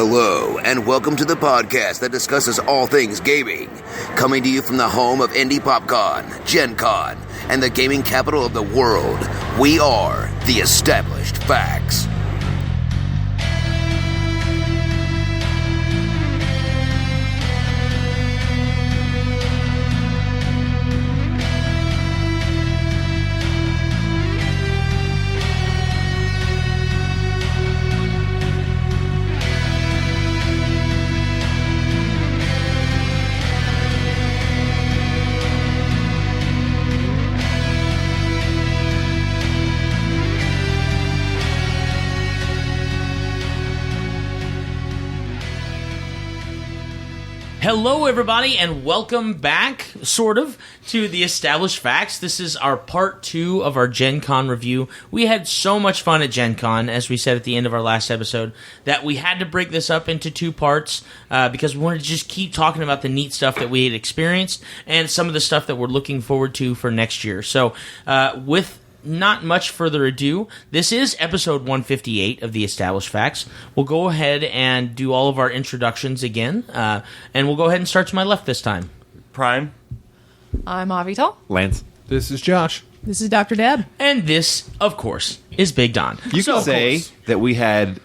Hello, and welcome to the podcast that discusses all things gaming. Coming to you from the home of Indie PopCon, GenCon, and the gaming capital of the world, we are the Established Facts. Hello, everybody, and welcome back, sort of, to the Established Facts. This is our part 2 of our GenCon review. We had so much fun at GenCon, as we said at the end of our last episode, that we had to break this up into 2 parts because we wanted to just keep talking about the neat stuff that we had experienced and some of the stuff that we're looking forward to for next year. So, with not much further ado, this is episode 158 of the Established Facts. We'll go ahead and do all of our introductions again, and we'll go ahead and start to my left this time. Prime. I'm Avital. Lance. This is Josh. This is Dr. Deb. And this, of course, is Big Don. You can say that we had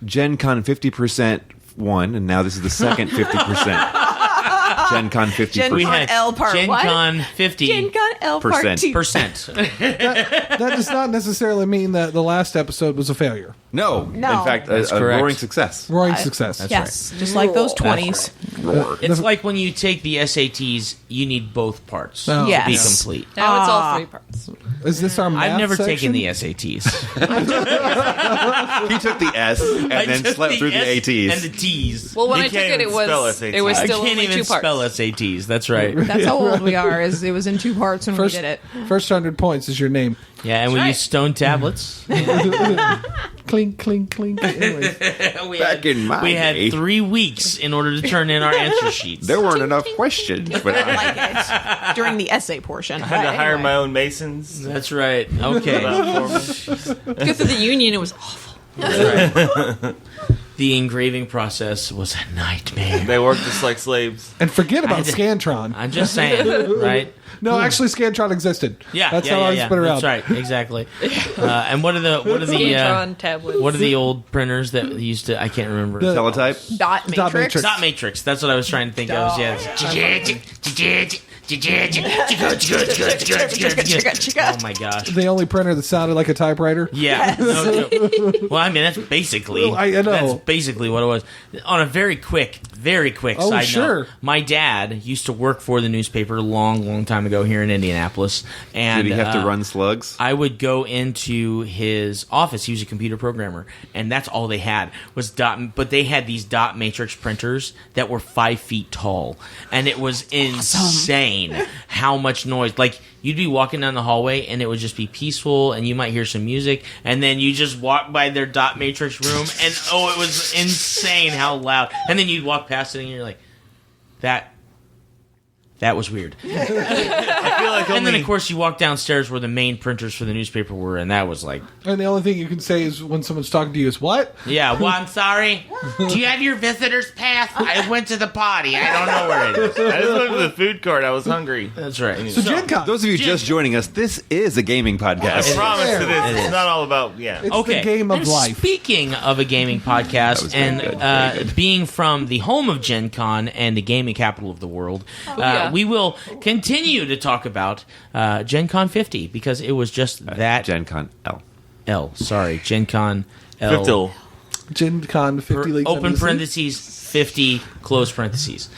GenCon 50% one, and now this is the second 50%. GenCon 50%. We had L part GenCon what? 50 GenCon L part 2. percent. That does not necessarily mean that the last episode was a failure. No. In fact, a correct. roaring success. Roaring success. That's Yes, just like those 20s. Roar. It's like when you take the SATs, you need both parts Oh. to be Yes. complete. Now it's all 3 parts. Is this our math I've never section? taken the SATs. He took the S and I then took slept through the S ATs. And the T's. Well, when You I took can't it, it even spell was SATs. it was I still can't only even 2 parts. spell SATs. That's right. That's how old we are. It was in 2 parts when we did it. First 100 points is your name. Yeah, and we right. use stone tablets. Clink, clink, clink. Anyways. Back in my We had day, 3 weeks in order to turn in our answer sheets. there weren't enough questions. But Like it during the essay portion. I had to hire my own masons. That's right. Okay. Good for the union. It was awful. That's right. The engraving process was a nightmare. They worked just like slaves. And forget about I did- Scantron. I'm just saying, right? No, actually, Scantron existed. Yeah, That's yeah, how yeah, I yeah. spit around. That's right, exactly. And what are the Scantron tablets. what are the old printers that used to? I can't remember. The- teletype? Dot matrix. Dot matrix. Dot matrix. That's what I was trying to think of. Yeah. Oh my gosh. The only printer that sounded like a typewriter. Yeah. No, no. Well, I mean, that's basically. Well, I know. That's basically what it was. On a very quick Oh, side sure. note, my dad used to work for the newspaper a long time ago here in Indianapolis. And Did he have to run slugs? I would go into his office. He was a computer programmer, and that's all they had was dot. But they had these dot matrix printers that were 5 feet tall, and it was insane how much noise. Like, you'd be walking down the hallway, and it would just be peaceful, and you might hear some music, and then you just walk by their dot matrix room, and it was insane how loud. And then you'd walk past it, and you're like, that was weird. I feel like And then, of course, you walk downstairs where the main printers for the newspaper were, and that was like, And the only thing you can say is when someone's talking to you is, what? yeah, well, I'm sorry. Do you have your visitor's pass? I went to the potty. I don't know where it is. I just looked at the food cart. I was hungry. That's right. So, GenCon. Those of you just joining us, this is a gaming I podcast. promise fair. to this. It is. It's not all about, It's Okay. the game of And life. Speaking of a gaming podcast, That was very and good, very good. Being from the home of Gen Con and the gaming capital of the world, yeah. we will continue to talk about Gen Con 50 because it was just that GenCon L. Gen Con L. 50. GenCon 50 Leagues Open Under the Sea. parentheses 50 close parentheses.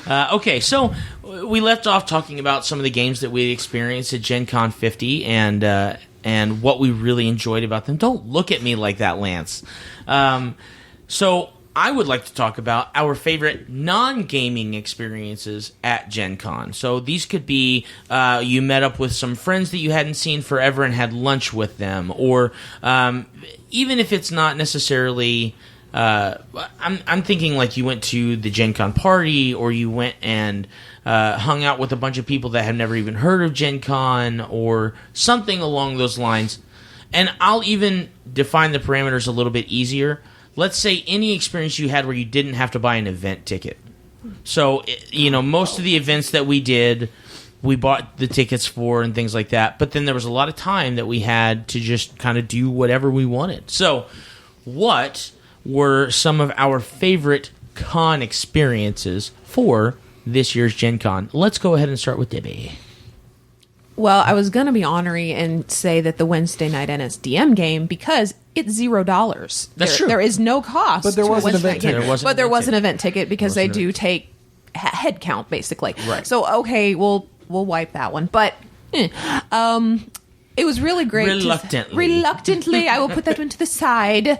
Okay, so we left off talking about some of the games that we experienced at Gen Con 50 and what we really enjoyed about them. Don't look at me like that, Lance. So I would like to talk about our favorite non-gaming experiences at Gen Con. So these could be you met up with some friends that you hadn't seen forever and had lunch with them, or even if it's not necessarily... I'm thinking like you went to the Gen Con party, or you went and hung out with a bunch of people that have never even heard of Gen Con, or something along those lines. And I'll even define the parameters a little bit easier. Let's say any experience you had where you didn't have to buy an event ticket. So, most of the events that we did, we bought the tickets for and things like that. But then there was a lot of time that we had to just kind of do whatever we wanted. So, what were some of our favorite con experiences for this year's Gen Con? Let's go ahead and start with Debbie. Well, I was going to be ornery and say that the Wednesday night NSDM game, because it's $0. That's true. There is no cost. But there to a was an Wednesday event night game. ticket. But there was an event ticket because they do take head count, basically. Right. So, okay, we'll wipe that one. But it was really great. Reluctantly, I will put that one to the side.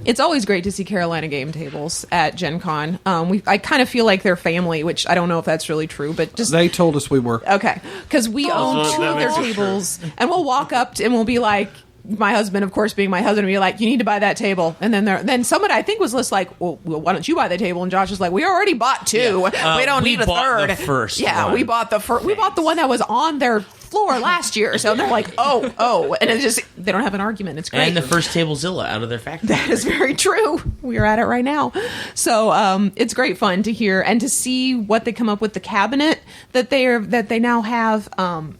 It's always great to see Carolina game tables at Gen Con. I kind of feel like they're family, which I don't know if that's really true, but just... They told us we were. Okay, because we own so two that of their makes it tables, and we'll walk up and we'll be like, my husband, of course, being my husband, will be like, you need to buy that table. And then someone, I think, was just like, well, why don't you buy the table? And Josh was like, we already bought two. Yeah. We don't need a bought third. The first yeah, one. we bought the first. We bought the one that was on their floor last year. So they're like, oh. And it's just, they don't have an argument. It's great. And the first Tablezilla out of their factory. That is very true. We are at it right now. So it's great fun to hear and to see what they come up with, the cabinet that they now have.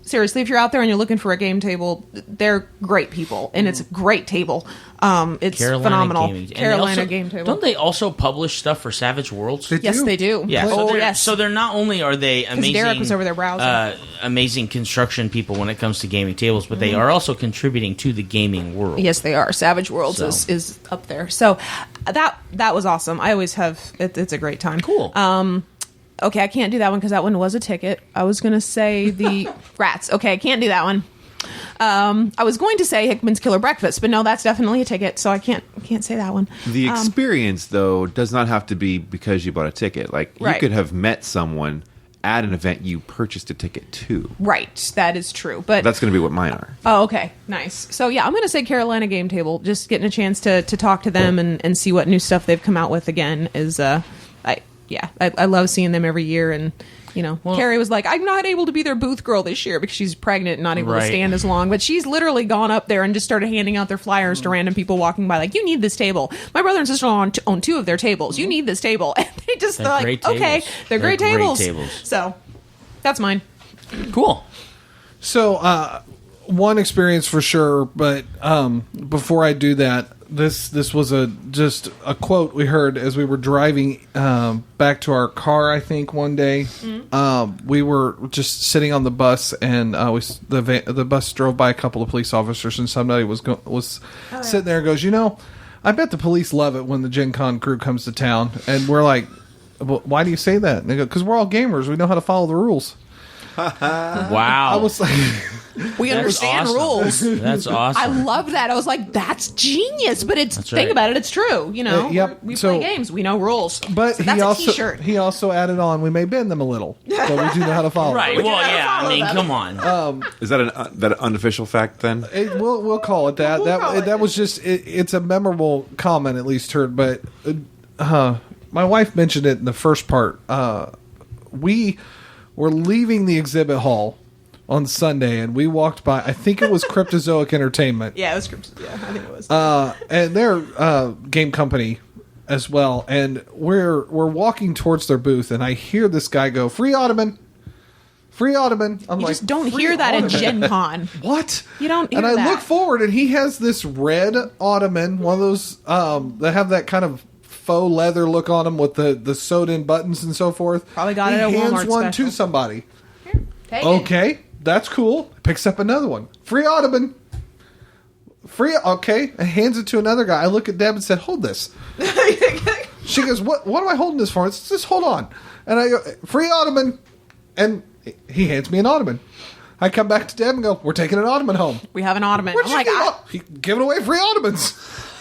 Seriously, if you're out there and you're looking for a game table, they're great people, and it's a great table. It's Carolina phenomenal. Gaming. And Carolina they also, game table. Don't they also publish stuff for Savage Worlds? Yes, they do. Yeah. Oh, So they're not only are they amazing, Derek was over there browsing. amazing construction people when it comes to gaming tables, but they are also contributing to the gaming world. Yes, they are. Savage Worlds So. is up there. So that was awesome. I always have. It's a great time. Cool. Okay, I can't do that one because that one was a ticket. I was going to say the Rats. Okay, I can't do that one. I was going to say Hickman's Killer Breakfast, but no, that's definitely a ticket, so I can't say that one. The experience, though, does not have to be because you bought a ticket. Like, you Right. could have met someone at an event you purchased a ticket to. Right, that is true. But That's going to be what mine are. oh, okay, nice. So yeah, I'm going to say Carolina Game Table. Just getting a chance to talk to them and see what new stuff they've come out with again is I love seeing them every year. And Carrie was like, I'm not able to be their booth girl this year because she's pregnant and not able to Right. stand as long. But she's literally gone up there and just started handing out their flyers to random people walking by, like, you need this table. My brother and sister own two of their tables. You need this table. And they just They're like, great okay, tables. they're great They're great tables. tables. So that's mine. Cool. So, one experience for sure, but before I do that, this was just a quote we heard as we were driving back to our car. I think one day we were just sitting on the bus, and the bus drove by a couple of police officers, and somebody was sitting there and goes, I bet the police love it when the Gen Con crew comes to town. And we're like, well, why do you say that? And they go, because we're all gamers. We know how to follow the rules. Wow. I was like... We understand awesome. rules. That's awesome. I love that. I was like, that's genius. But That's think right. about it, it's true. Yep. We So- play games. We know rules. But so that's he a also t-shirt. he also added on, we may bend them a little, but we do know how to follow. Right. them. Well, gotta yeah. I follow mean, them. come on. Is that an unofficial fact, then? We'll call it that. We'll call it that was just it's a memorable comment, at least heard. But my wife mentioned it in the first part. We were leaving the exhibit hall on Sunday, and we walked by. I think it was Cryptozoic Entertainment. Yeah, it was scripted. Yeah, I think it was. And their game company as well. And we're walking towards their booth, and I hear this guy go, "Free Ottoman, free Ottoman." I'm you like, just don't "Free hear that at Ottoman?" Gen Con. What? You don't hear And I that. look forward, and he has this red Ottoman, one of those that have that kind of faux leather look on them with the sewed-in buttons and so forth. Probably got he it at hands Walmart one special. to somebody. Take it. Okay, that's cool. Picks up another one. Free Ottoman. Free, okay. And hands it to another guy. I look at Deb and said, hold this. She goes, what am I holding this for? It's just hold on. And I go, free Ottoman. And he hands me an Ottoman. I come back to Deb and go, we're taking an Ottoman home. We have an Ottoman. Where'd I'm you like, get he giving away free Ottomans.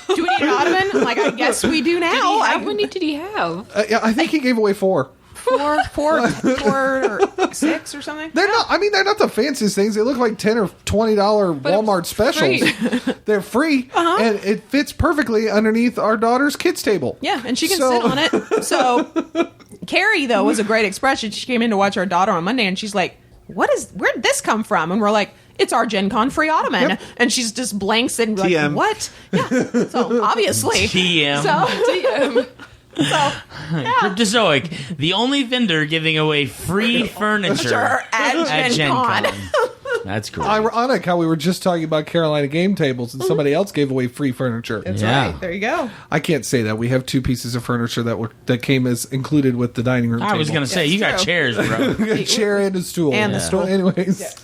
do we need an Ottoman? I'm like, I guess we do now. How many did he have? Yeah, I think he gave away 4. Four or 6 or something. They're not. I mean, they're not the fanciest things. They look like $10 or $20 Walmart specials. They're free, and it fits perfectly underneath our daughter's kids table. Yeah, and she can sit on it. So, Carrie, though, was a great expression. She came in to watch our daughter on Monday, and she's like, where'd this come from? And we're like, it's our Gen Con free ottoman. Yep. And she's just blanks and like, TM. what? Yeah. So obviously. TM. So, TM. So, yeah. Cryptozoic, the only vendor giving away free furniture Sure, at Gen Con. That's great. Ironic how we were just talking about Carolina game tables and somebody else gave away free furniture. That's Yeah. right. There you go. I can't say that. We have 2 pieces of furniture that came as incled with the dining room I was table. going to say, That's you got true. chairs, bro. We got a chair and a stool. And the stool. Anyways,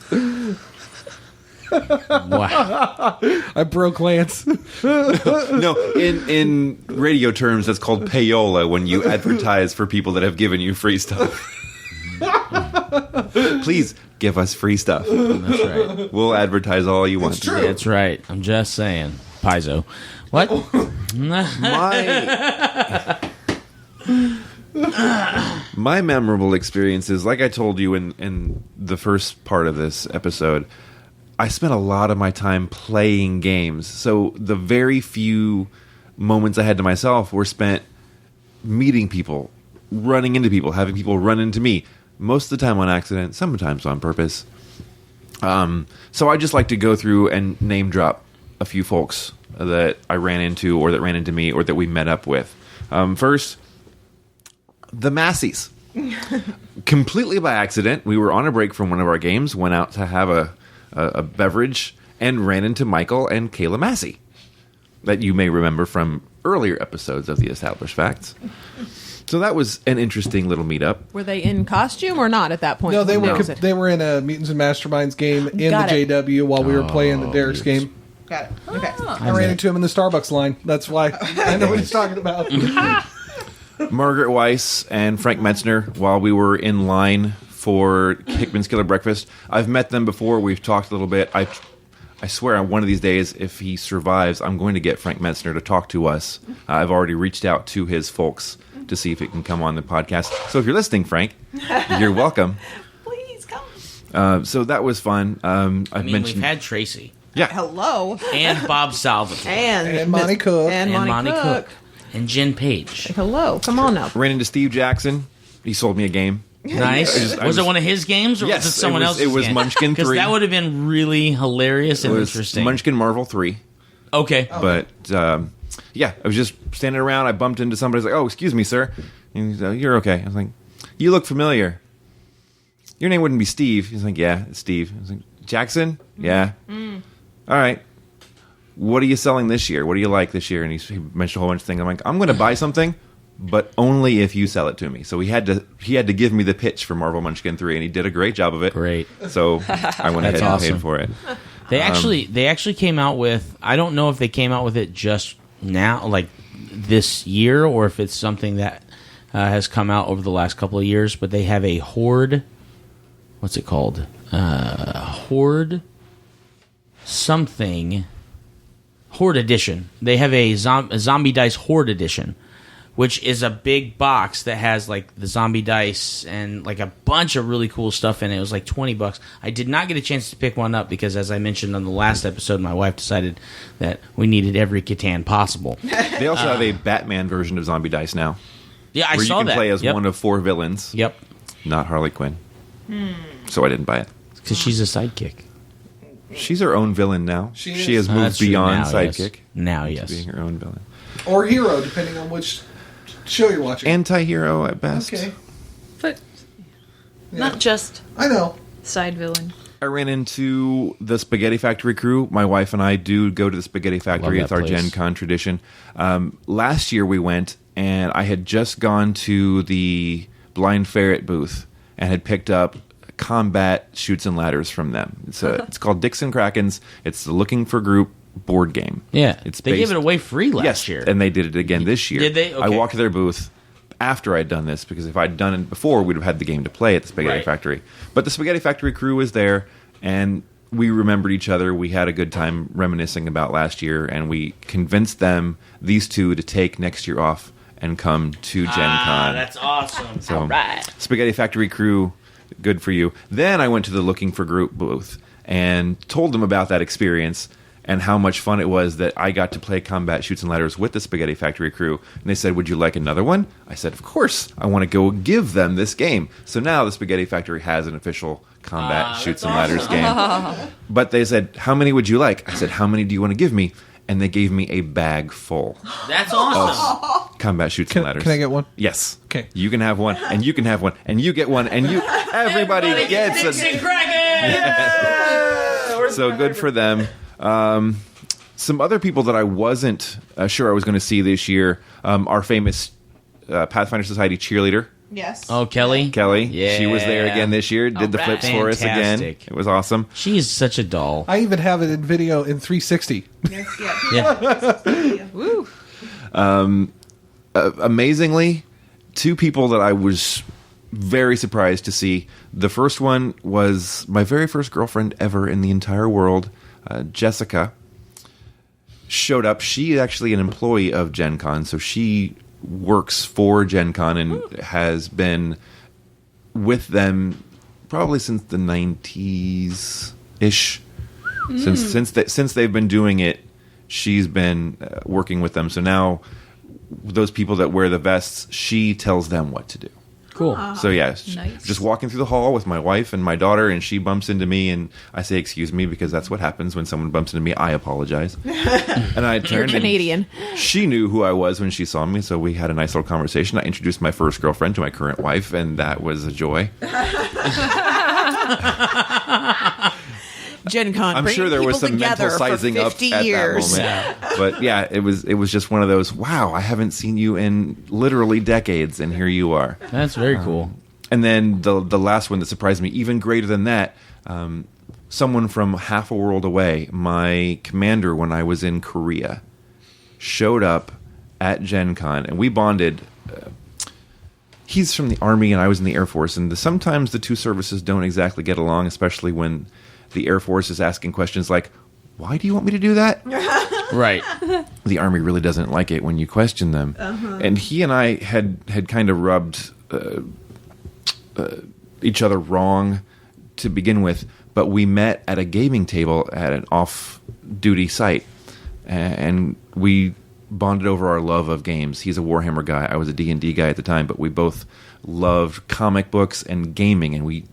Wow. I broke Lance. No, in radio terms, that's called payola when you advertise for people that have given you free stuff. Please give us free stuff. That's right. We'll advertise all you want. true. That's right. I'm just saying. Paizo. What? My memorable experiences, like I told you in the first part of this episode, I spent a lot of my time playing games. So the very few moments I had to myself were spent meeting people, running into people, having people run into me. Most of the time on accident, sometimes on purpose. So I just like to go through and name drop a few folks that I ran into or that ran into me or that we met up with. First, the Massies. Completely by accident, we were on a break from one of our games, went out to have a beverage, and ran into Michael and Kayla Massey, that you may remember from earlier episodes of the Established Facts. So that was an interesting little meetup. Were they in costume or not at that point? No, they were No. they were in a Mutants and Masterminds game in Got the it. JW while we were playing the Derek's game. Got it. Okay. I ran into him in the Starbucks line. That's why I know what he's talking about. Margaret Weiss and Frank Metzner, while we were in line for Hickman's Killer Breakfast. I've met them before. We've talked a little bit. I swear on one of these days, if he survives, I'm going to get Frank Metzner to talk to us. I've already reached out to his folks to see if it can come on the podcast. So if you're listening, Frank, you're welcome. Please come. So that was fun. We've had Tracy yeah. Hello. and Bob Salvatore And Monty Cook. And Monty Cook. and Jen Page. Hello. Come on up. Ran into Steve Jackson. He sold me a game. Nice. I Was it was- one of his games or Yes, was it someone it was- else's it was game? Munchkin 'Cause 3. that would have been really hilarious It and was interesting. Munchkin Marvel 3. Okay. But yeah, I was just standing around. I bumped into somebody. I was like, "Oh, excuse me, sir." And he's like, "You're okay." I was like, "You look familiar. Your name wouldn't be Steve." He's like, "Yeah, it's Steve." I was like, "Jackson?" "Yeah." All right. What are you selling this year? What do you like this year? And he mentioned a whole bunch of things. I'm like, "I'm going to buy something, but only if you sell it to me." So he had to give me the pitch for Marvel Munchkin 3, and he did a great job of it. Great. So I went ahead and awesome. paid for it. They actually came out with, I don't know if they came out with it just now, like this year, or if it's something that has come out over the last couple of years, but they have a Horde, what's it called? Horde something. Horde Edition. They have a Zombie Dice Horde Edition, which is a big box that has like the zombie dice and like a bunch of really cool stuff in it. It was like $20. I did not get a chance to pick one up because, as I mentioned on the last episode, my wife decided that we needed every Catan possible. They also have a Batman version of Zombie Dice now. Yeah, I where saw you can that. play as Yep. one of 4 villains. Yep, Not Harley Quinn. So I didn't buy it. because she's a sidekick. She's her own villain now. She She is. has moved That's true. beyond Now, sidekick yes. Now, to yes. being her own villain. Or hero, depending on which show you're watching. Anti-hero at best. Okay. But not just I know. side villain. I ran into the Spaghetti Factory crew. My wife and I do go to the Spaghetti Factory. Love It's that our place. GenCon tradition. Last year we went, and I had just gone to the Blind Ferret booth and had picked up combat shoots and ladders from them. It's called Dixon Krakens. It's the Looking for Group board game. Yeah, It's they gave based- it away free last yes, year. and they did it again this year. Did they? I Okay. walked to their booth after I'd done this, because if I'd done it before, we'd have had the game to play at the Spaghetti Right. Factory. But the Spaghetti Factory crew was there, and we remembered each other. We had a good time reminiscing about last year, and we convinced them, these two, to take next year off and come to Gen Con. That's awesome. So, Spaghetti Factory crew, good for you. Then I went to the Looking for Group booth and told them about that experience. and how much fun it was that I got to play Combat Shoots and Ladders with the Spaghetti Factory crew. And they said, would you like another one? I said, of course. I want to go give them this game. So now the Spaghetti Factory has an official Combat Shoots and Ladders game. But they said, how many would you like? I said, how many do you want to give me? And they gave me a bag full That's awesome. of Combat Shoots and Ladders. Can I get one? Yes. Okay. You can have one, and you can have one, and you get one, and everybody gets Dixon a... Kraken! So good for them. Some other people that I wasn't sure I was going to see this year, our famous Pathfinder Society cheerleader, Yes. Oh, Kelly? Kelly. Yeah. She was there again this year, did the flips for us again. Fantastic. It was awesome. She's such a doll. I even have it in video in 360. Yeah. Woo. Amazingly, two people that I was very surprised to see. The first one was my very first girlfriend ever in the entire world, Jessica, showed up. She's actually an employee of GenCon, so she works for GenCon and has been with them probably since the 90s-ish. Since they've been doing it, she's been working with them. So now those people that wear the vests, she tells them what to do. Cool. So yeah, Nice. just walking through the hall with my wife and my daughter, and she bumps into me, and I say, "Excuse me," because that's what happens when someone bumps into me. I apologize, and I You're turned. and Canadian. She knew who I was when she saw me, so we had a nice little conversation. I introduced my first girlfriend to my current wife, and that was a joy. Gen Con. I'm sure there was some mental sizing up at years. that moment. But yeah, it was just one of those, wow, I haven't seen you in literally decades, and here you are. That's very cool. And then the last one that surprised me, even greater than that, someone from half a world away, my commander when I was in Korea, showed up at Gen Con, and we bonded. He's from the Army, and I was in the Air Force, and sometimes the two services don't exactly get along, especially when the Air Force is asking questions like, why do you want me to do that? Right. The Army really doesn't like it when you question them. And he and I had kind of rubbed each other wrong to begin with, but we met at a gaming table at an off-duty site, and we bonded over our love of games. He's a Warhammer guy. I was a D&D guy at the time, but we both loved comic books and gaming, and we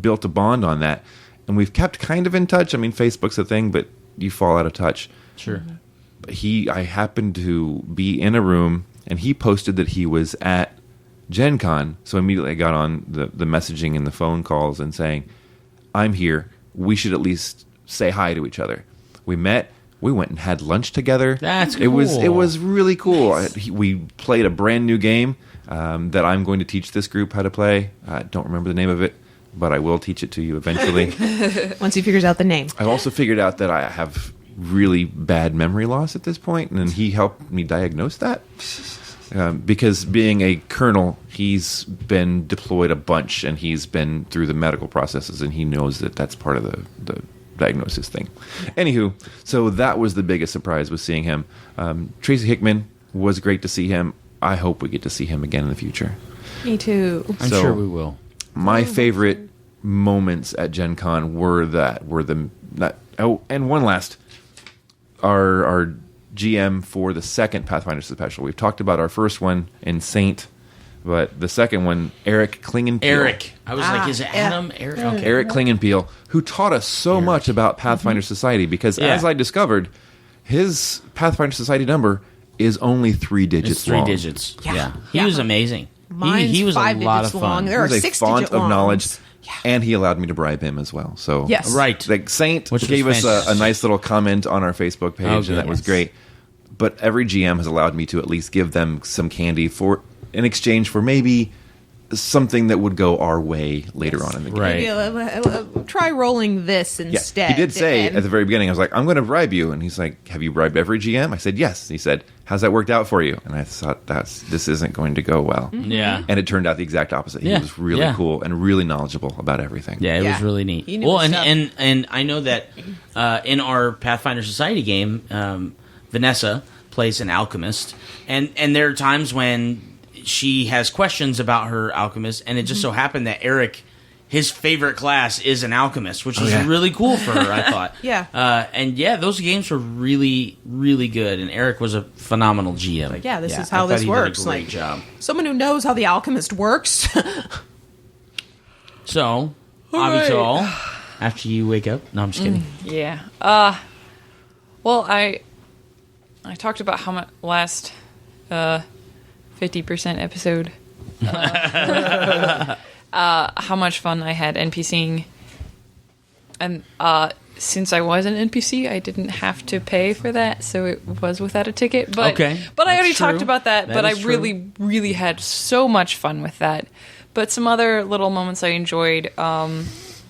built a bond on that. And we've kept kind of in touch. I mean, Facebook's a thing, but you fall out of touch. Sure. I happened to be in a room, and he posted that he was at Gen Con. So immediately I got on the messaging and the phone calls and saying, I'm here. We should at least say hi to each other. We met. We went and had lunch together. That's It was cool. really cool. We played a brand new game that I'm going to teach this group how to play. I don't remember the name of it, but I will teach it to you eventually. Once he figures out the name. I've also figured out that I have really bad memory loss at this point, and then he helped me diagnose that. Because being a colonel, he's been deployed a bunch, and he's been through the medical processes, and he knows that that's part of the diagnosis thing. Anywho, so that was the biggest surprise, was seeing him. Tracy Hickman, was great to see him. I hope we get to see him again in the future. Me too. I'm So- sure we will. My favorite moments at Gen Con and one last, our GM for the second Pathfinder Special. We've talked about our first one in Saint, but the second one, Eric Klingenpeel. Eric. I was like, is it Adam? Eric? Okay. Eric Klingenpeel, who taught us so much about Pathfinder Society, because as I discovered, his Pathfinder Society number is only 3 digits It's 3 long. digits. Yeah. Yeah. He Yeah. was amazing. Mine's he was 5 a lot of digits fun. long. There He are was a 6 font digit of longs. knowledge, Yeah. and he allowed me to bribe him as well. So Yes. Right. Like Saint Which was gave us a fantastic. nice little comment on our Facebook page, Oh, and that good. was Yes. great. But every GM has allowed me to at least give them some candy in exchange for maybe something that would go our way later on in the game. Right. Yeah, try rolling this Yeah, instead. he did say And- at the very beginning, I was like, I'm going to bribe you. And he's like, have you bribed every GM? I said, yes. He said, how's that worked out for you? And I thought, this isn't going to go well. Yeah. And it turned out the exact opposite. He Yeah, was really yeah. cool and really knowledgeable about everything. Yeah, it Yeah. was really neat. He knew Well, his and, stuff. and I know that in our Pathfinder Society game, Vanessa plays an alchemist, and there are times when she has questions about her alchemist, and it just so happened that Eric his favorite class is an alchemist, which was yeah. really cool for her, I thought. Yeah. And yeah, those games were really, really good, and Eric was a phenomenal GM. Like, yeah, this is how I thought this he works. Did a great Like, job. someone who knows how the alchemist works. So, Avital, after you wake up, no, I'm just kidding. Yeah. Well, I talked about how much last 50% episode. How much fun I had NPCing, and since I was an NPC, I didn't have to pay for that, so it was without a ticket. But Okay, but I that's already true. talked about that. That But I is really, really had so much fun with that. But some other little moments I enjoyed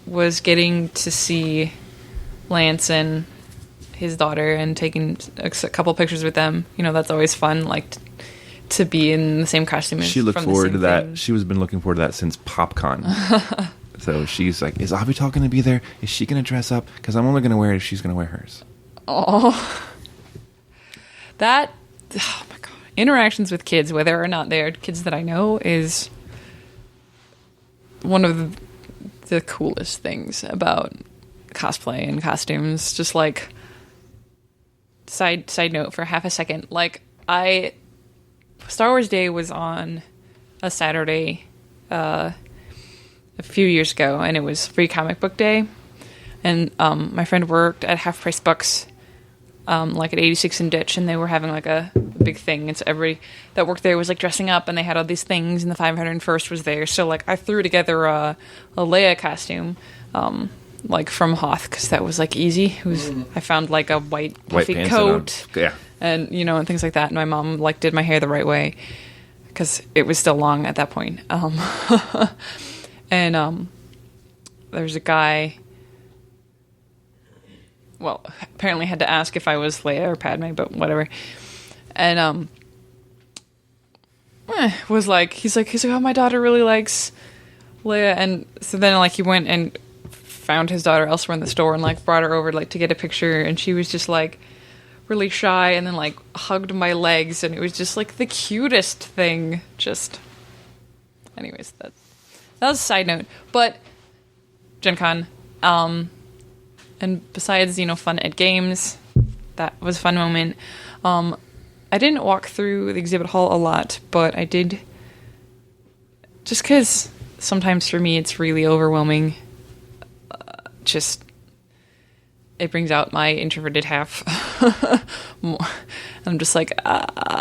was getting to see Lance and his daughter and taking a couple pictures with them. You know, that's always fun. Like. To be in the same costume as She looked from the forward same to that. thing. She was been looking forward to that since PopCon. So she's like, "Is Avital going to be there? Is she going to dress up? Because I'm only going to wear it if she's going to wear hers." Oh, that! Oh my god! Interactions with kids, whether or not they're kids that I know, is one of the coolest things about cosplay and costumes. Just like side note for half a second, like Star Wars Day was on a Saturday a few years ago, and it was free comic book day. And my friend worked at Half Price Books, like at 86 and Ditch, and they were having like a big thing. And so everybody that worked there was like dressing up, and they had all these things, and the 501st was there. So like I threw together a Leia costume, like from Hoth, because that was like easy. It was I found like a white puffy pants coat. Yeah. And you know, and things like that. And my mom like did my hair the right way because it was still long at that point. And there's a guy. Well, apparently had to ask if I was Leia or Padme, but whatever. And was like, he's like, oh, my daughter really likes Leia, and so then like he went and found his daughter elsewhere in the store and like brought her over like to get a picture, and she was just like really shy, and then like hugged my legs, and it was just like the cutest thing. Just, anyways, that was a side note. But GenCon, and besides, you know, fun at games, that was a fun moment. I didn't walk through the exhibit hall a lot, but I did, just because sometimes for me it's really overwhelming. Just it brings out my introverted half. I'm just like,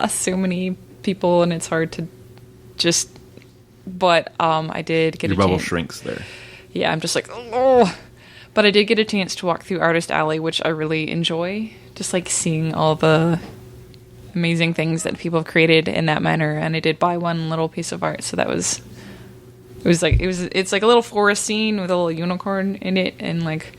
so many people, and it's hard to just. But I did get Your a bubble chance. shrinks there. Yeah, I'm just like, oh. But I did get a chance to walk through Artist Alley, which I really enjoy. Just like seeing all the amazing things that people have created in that manner. And I did buy one little piece of art, so that was. It's like a little forest scene with a little unicorn in it, and like,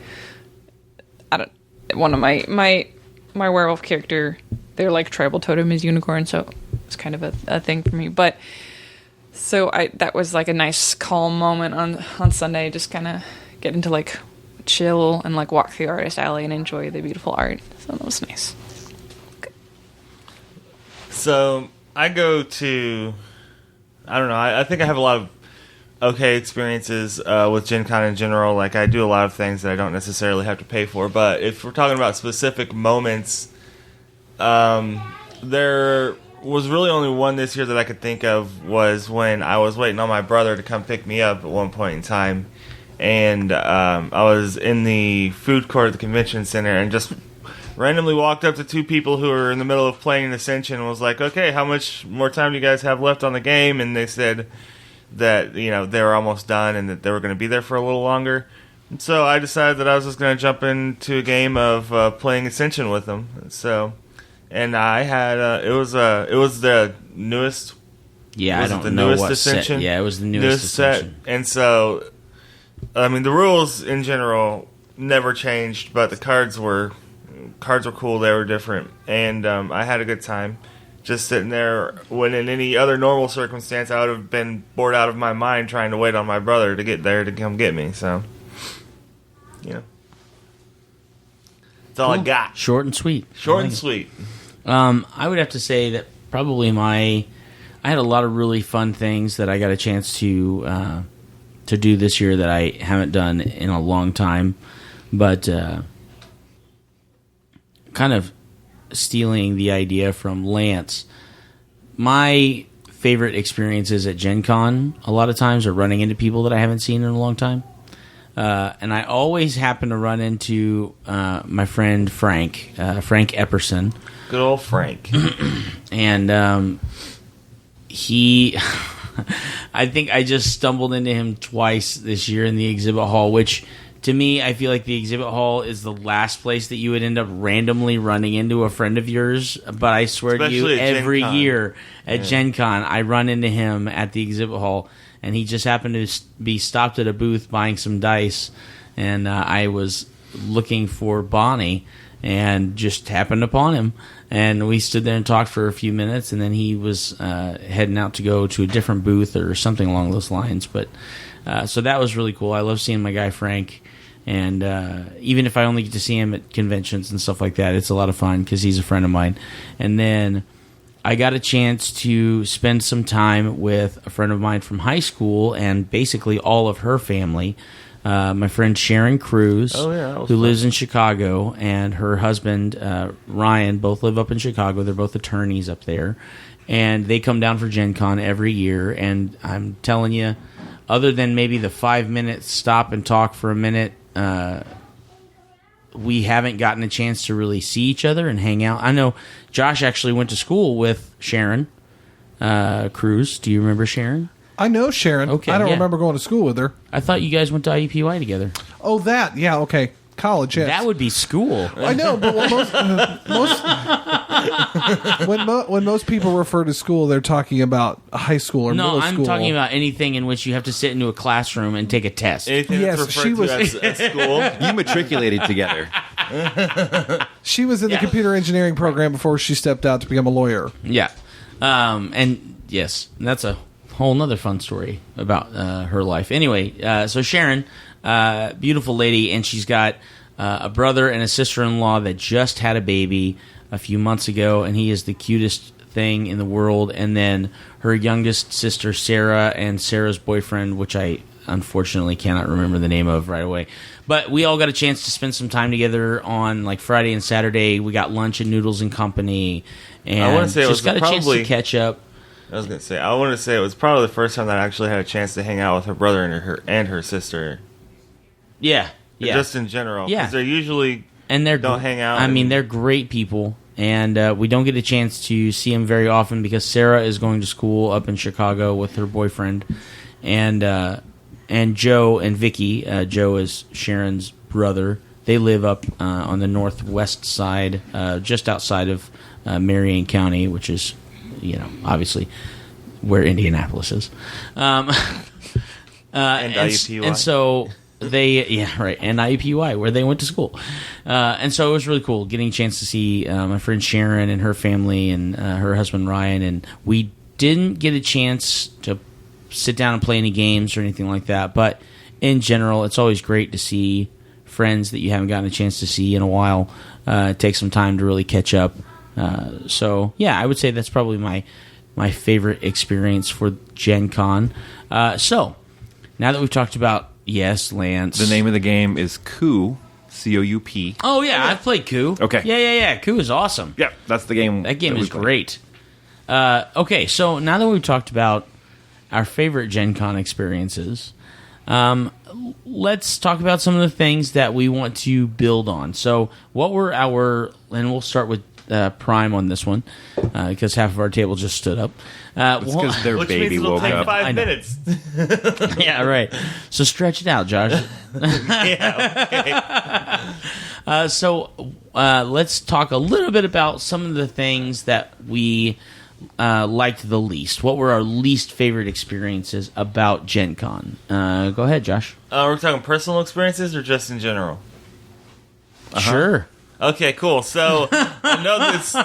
one of my werewolf character, their like tribal totem is unicorn, so it's kind of a thing for me. But so that was like a nice calm moment on Sunday, just kind of get into like chill and like walk through Artist Alley and enjoy the beautiful art. So that was nice. Okay. So I go to, I don't know, I think I have a lot of okay experiences with Gen Con in general. Like, I do a lot of things that I don't necessarily have to pay for, but if we're talking about specific moments, there was really only one this year that I could think of, was when I was waiting on my brother to come pick me up at one point in time, and I was in the food court at the convention center and just randomly walked up to two people who were in the middle of playing an Ascension and was like, okay, how much more time do you guys have left on the game? And they said that, you know, they were almost done and that they were going to be there for a little longer. And so I decided that I was just going to jump into a game of playing Ascension with them. So, and I had it was the newest. Yeah, was I it don't the know newest what Ascension? set. Yeah, it was the newest set. Ascension. And so, I mean, the rules in general never changed, but the cards were cool. They were different, and I had a good time just sitting there. When in any other normal circumstance, I would have been bored out of my mind trying to wait on my brother to get there to come get me. So, you know, that's all I got. Short and sweet. Short and sweet. I would have to say that probably I had a lot of really fun things that I got a chance to to do this year that I haven't done in a long time, but kind of stealing the idea from Lance. My favorite experiences at GenCon a lot of times are running into people that I haven't seen in a long time. And I always happen to run into my friend Frank Epperson. Good old Frank. And he... I think I just stumbled into him twice this year in the exhibit hall, which to me, I feel like the exhibit hall is the last place that you would end up randomly running into a friend of yours. But I swear Especially to you, every GenCon. year at GenCon, I run into him at the exhibit hall, and he just happened to be stopped at a booth buying some dice, and I was looking for Bonnie and just happened upon him. And we stood there and talked for a few minutes, and then he was heading out to go to a different booth or something along those lines. But so that was really cool. I love seeing my guy Frank, and even if I only get to see him at conventions and stuff like that, it's a lot of fun because he's a friend of mine. And then I got a chance to spend some time with a friend of mine from high school and basically all of her family. My friend Sharon Cruz, who lives in Chicago, and her husband Ryan both live up in Chicago. They're both attorneys up there, and they come down for GenCon every year. And I'm telling you, other than maybe the 5-minute stop and talk for a minute, we haven't gotten a chance to really see each other and hang out. I know Josh actually went to school with Sharon Cruz. Do you remember Sharon? I know Sharon. Okay, I don't yeah. remember going to school with her. I thought you guys went to IUPUI together. Oh, that. Yeah, okay. College, yes. That would be school. I know, but when most people refer to school, they're talking about high school or middle No, I'm school. talking about anything in which you have to sit into a classroom and take a test. Anything Yes, that's she referred was- to as school. You matriculated together. She was in the computer engineering program before she stepped out to become a lawyer. Yeah. And yes, that's a whole nother fun story about her life. Anyway, so Sharon, beautiful lady, and she's got a brother and a sister-in-law that just had a baby a few months ago, and he is the cutest thing in the world. And then her youngest sister, Sarah, and Sarah's boyfriend, which I unfortunately cannot remember the name of right away. But we all got a chance to spend some time together on like Friday and Saturday. We got lunch at Noodles and Company, and I wanna say it just was got a chance to probably- catch up. I was gonna say, I want to say it was probably the first time that I actually had a chance to hang out with her brother and her sister. Yeah. Just in general. Yeah. 'Cause they're usually And they're don't hang out. I mean, and- they're great people, and we don't get a chance to see them very often because Sarah is going to school up in Chicago with her boyfriend, and Joe and Vicky. Joe is Sharon's brother. They live up on the northwest side, just outside of Marion County, which is, obviously where Indianapolis is. And IUPUI. And so they, and IUPUI, where they went to school. And so it was really cool getting a chance to see my friend Sharon and her family and her husband Ryan. And we didn't get a chance to sit down and play any games or anything like that. But in general, it's always great to see friends that you haven't gotten a chance to see in a while. Take some time to really catch up. So, yeah, I would say that's probably my favorite experience for GenCon. So, now that we've talked about, yes, Lance. The name of the game is Coup, C-O-U-P. Oh, yeah, I've played Coup. Okay. Yeah. Coup is awesome. Yeah, that's the game. That game we is played. great. Okay, so now that we've talked about our favorite GenCon experiences, let's talk about some of the things that we want to build on. So, what were and we'll start with Prime on this one, because half of our table just stood up. It's because their Which baby means it'll woke take up. 5 I know. minutes. Yeah, right. So stretch it out, Josh. Yeah, okay. So let's talk a little bit about some of the things that we liked the least. What were our least favorite experiences about GenCon? Go ahead, Josh. We're talking personal experiences or just in general? Sure. Okay, cool. So I know this.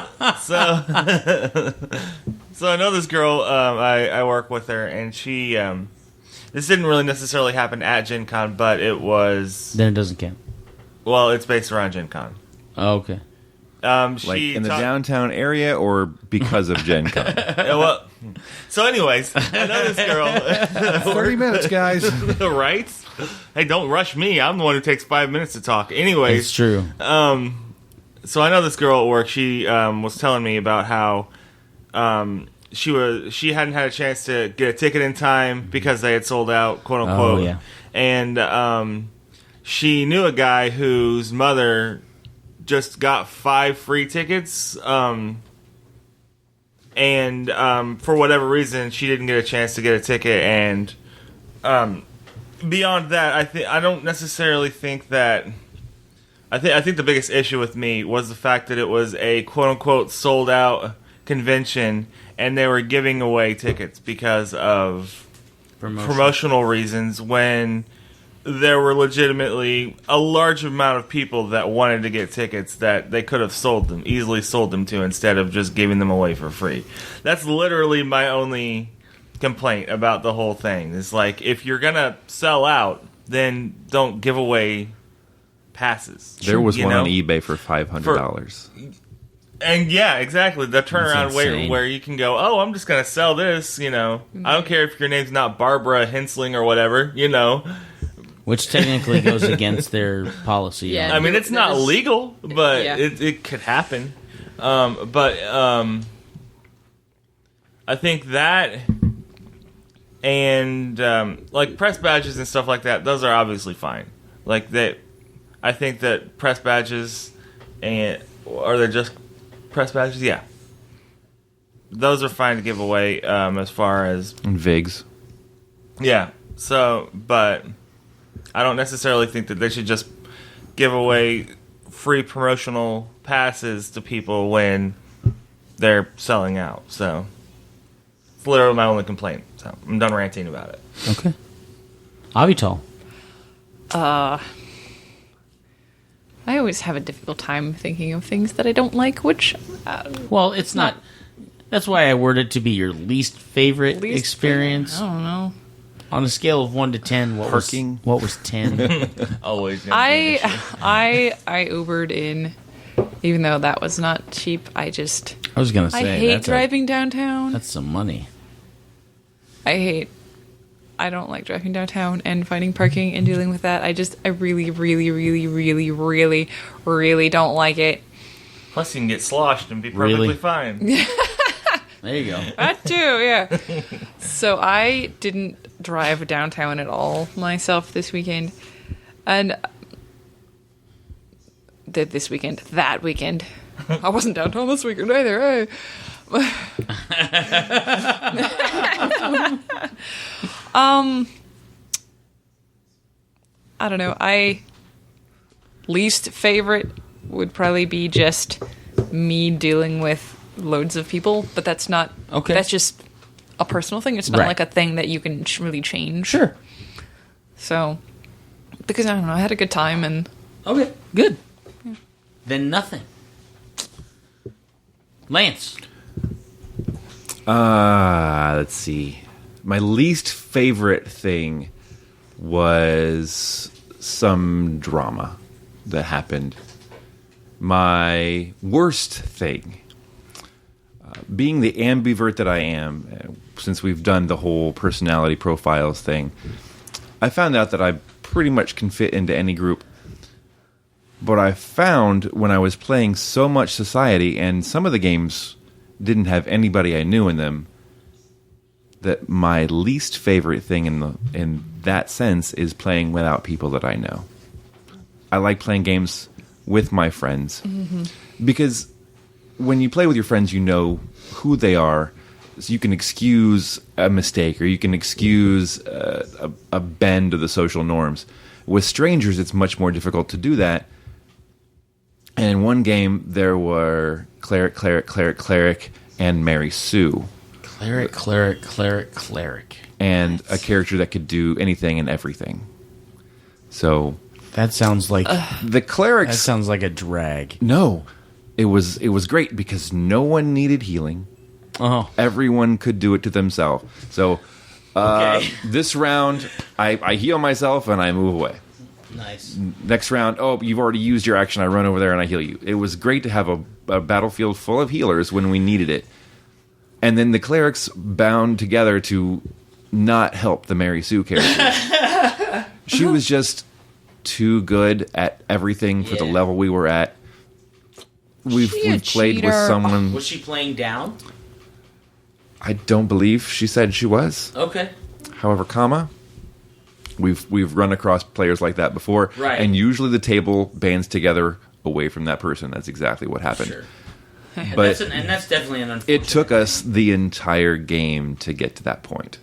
So I know this girl. I work with her, and she. This didn't really necessarily happen at Gen Con, but it was. Then it doesn't count. Well, it's based around Gen Con. Oh, okay. She Like in the talk- downtown area or because of Gen Con? Well, So anyways, I know this girl. 30 minutes, guys. Right? Hey, don't rush me. I'm the one who takes 5 minutes to talk. Anyways. It's true. So I know this girl at work. She was telling me about how she hadn't had a chance to get a ticket in time because they had sold out, quote unquote. Oh, yeah. And she knew a guy whose mother just got 5 free tickets. And for whatever reason, she didn't get a chance to get a ticket. And beyond that, I don't necessarily think that. I think the biggest issue with me was the fact that it was a quote unquote sold out convention, and they were giving away tickets because of promotional reasons when there were legitimately a large amount of people that wanted to get tickets that they could have easily sold them to, instead of just giving them away for free. That's literally my only complaint about the whole thing. It's like, if you're gonna sell out, then don't give away passes. There was one know? on eBay for $500. And yeah, exactly. The turnaround insane. where you can go, oh, I'm just going to sell this, I don't care if your name's not Barbara Hensling or whatever, Which technically goes against their policy. Yeah. I mean, it's not There's- legal, but Yeah. it could happen. I think that and like press badges and stuff like that, those are obviously fine. Like that, I think that press badges are they just press badges? Yeah, those are fine to give away as far as And VIGs. yeah. So, but I don't necessarily think that they should just give away free promotional passes to people when they're selling out. So, it's literally my only complaint. So, I'm done ranting about it. Okay. Avital. I always have a difficult time thinking of things that I don't like, which Well, it's not. That's why I worded to be your least favorite experience. I don't know. On a scale of 1 to 10, what Parking. was 10? Always. I Ubered in, even though that was not cheap. I was gonna say hate that's driving downtown. that's some money. I don't like driving downtown and finding parking and dealing with that. I really, really, really, really, really, really don't like it. Plus, you can get sloshed and be perfectly Really? fine. There you go. That too, yeah. So I didn't drive downtown at all myself this weekend. And that weekend. I wasn't downtown this weekend either. Eh? I don't know. Least favorite would probably be just me dealing with loads of people, but that's not Okay. That's just a personal thing. It's not Right. like a thing that you can really change. Sure. So, because I don't know, I had a good time and Okay. Good. Then nothing. Lance. Let's see. My least favorite thing was some drama that happened. My worst thing, being the ambivert that I am, since we've done the whole personality profiles thing, I found out that I pretty much can fit into any group. But I found when I was playing so much Society, and some of the games didn't have anybody I knew in them, that my least favorite thing in that sense is playing without people that I know. I like playing games with my friends because when you play with your friends, you know who they are, so you can excuse a mistake or you can excuse a bend of the social norms. With strangers, it's much more difficult to do that. And in one game, there were Cleric, and Mary Sue. Cleric. And a character that could do anything and everything. So That sounds like the clerics. that sounds like a drag. No, it was great because no one needed healing. Oh, Everyone could do it to themselves. So okay. this round, I heal myself and I move away. Nice. Next round, oh, you've already used your action. I run over there and I heal you. It was great to have a battlefield full of healers when we needed it. And then the clerics bound together to not help the Mary Sue character. She was just too good at everything for the level we were at. We've played with someone. Was she playing down? I don't believe she said she was. Okay. However, we've run across players like that before, right? And usually the table bands together away from that person. That's exactly what happened. Sure. But that's definitely an unfortunate. It took us the entire game to get to that point.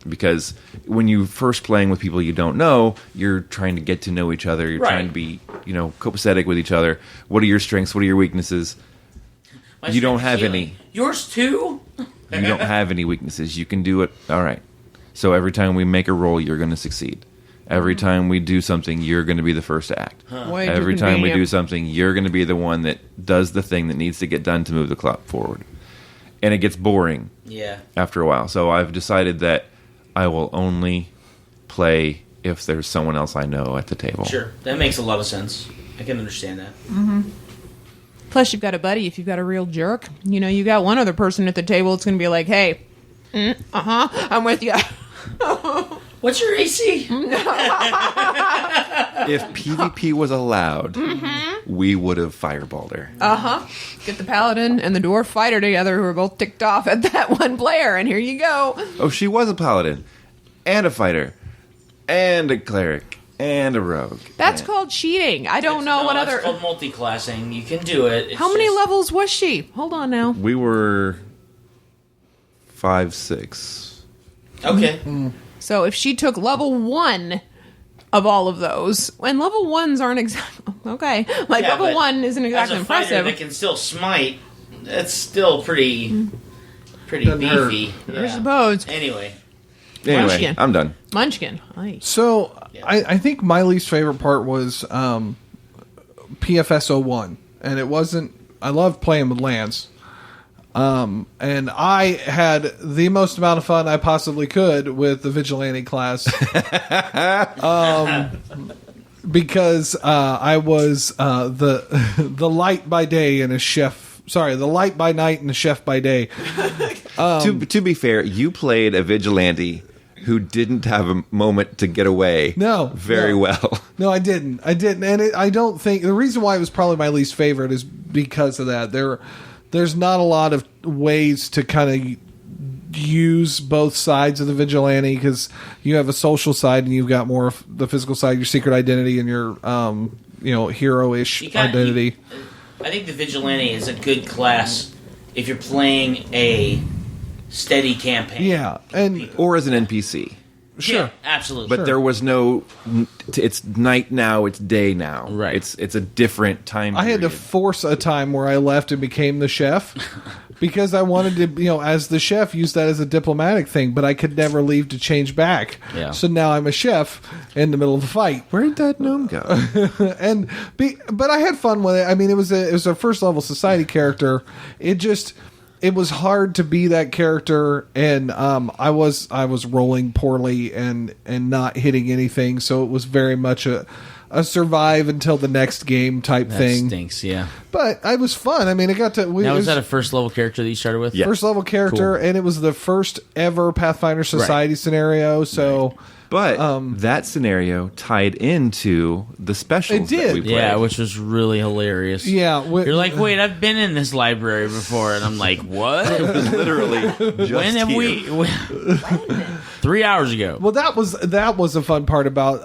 Because when you first playing with people you don't know, you're trying to get to know each other. You're trying to be, copacetic with each other. What are your strengths? What are your weaknesses? You don't have any. Yours too? You don't have any weaknesses. You can do it. All right. So every time we make a roll, you're going to succeed. Every time we do something, you're going to be the first to act. Every time we do something, you're going to be the one that does the thing that needs to get done to move the clock forward. And it gets boring after a while. So I've decided that I will only play if there's someone else I know at the table. Sure. That makes a lot of sense. I can understand that. Mm-hmm. Plus, you've got a buddy. If you've got a real jerk, you got one other person at the table. It's going to be like, hey, I'm with you. What's your AC? If PvP was allowed, we would have fireballed her. Get the paladin and the dwarf fighter together who are both ticked off at that one player, and here you go. Oh, she was a paladin, and a fighter, and a cleric, and a rogue. That's called cheating. I don't know what other... It's called multi-classing. You can do it. How many levels was she? Hold on now. We were 5, 6. Okay. So if she took level 1 of all of those, and level 1s aren't exactly... Okay. Level 1 isn't exactly as a fighter impressive. that can still smite, that's still pretty beefy. I suppose. Anyway, Munchkin. I'm done. Munchkin. Nice. So I think my least favorite part was PFS 01. And it wasn't... I loved playing with Lance. And I had the most amount of fun I possibly could with the Vigilante class. Because I was the light by day and a chef. Sorry, the light by night and the chef by day. To be fair, you played a vigilante who didn't have a moment to get away. Very well. No, I didn't. And I don't think... The reason why it was probably my least favorite is because of that. There's not a lot of ways to kind of use both sides of the vigilante, because you have a social side and you've got more of the physical side, your secret identity and your hero-ish identity. I think the vigilante is a good class if you're playing a steady campaign. Yeah, or as an NPC. Sure. Yeah, absolutely. But there was no... It's night now, it's day now. Right. It's a different time period. I had to force a time where I left and became the chef because I wanted to, as the chef, use that as a diplomatic thing, but I could never leave to change back. Yeah. So now I'm a chef in the middle of a fight. Where'd that gnome go? But I had fun with it. I mean, it was a first level society character. It was hard to be that character, and I was rolling poorly and not hitting anything, so it was very much a survive until the next game type thing. Stinks, yeah. But it was fun. I mean, it got to... Now, was that a first level character that you started with? Yeah. First level character, cool. And it was the first ever Pathfinder Society scenario, so... Right. But that scenario tied into the specials that we played. Yeah, which was really hilarious. Yeah. You're like, wait, I've been in this library before. And I'm like, what? Literally just when have here. 3 hours ago. Well, that was a fun part about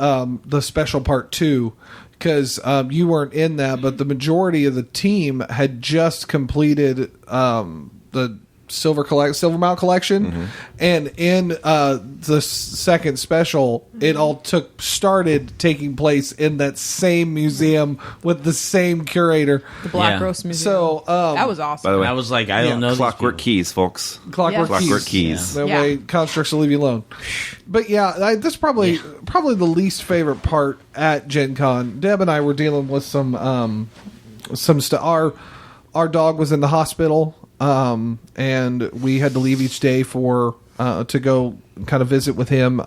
the special part 2, because you weren't in that, but the majority of the team had just completed the Silver Mount collection, and in the second special, it all started taking place in that same museum with the same curator, the Black Rose Museum. So that was awesome. By the way, I was like, I don't know. Clockwork Keys, folks. Clockwork Keys. That way, constructs will leave you alone. But that's probably the least favorite part at Gen Con. Deb and I were dealing with some stuff. Our dog was in the hospital. And we had to leave each day to go kind of visit with him.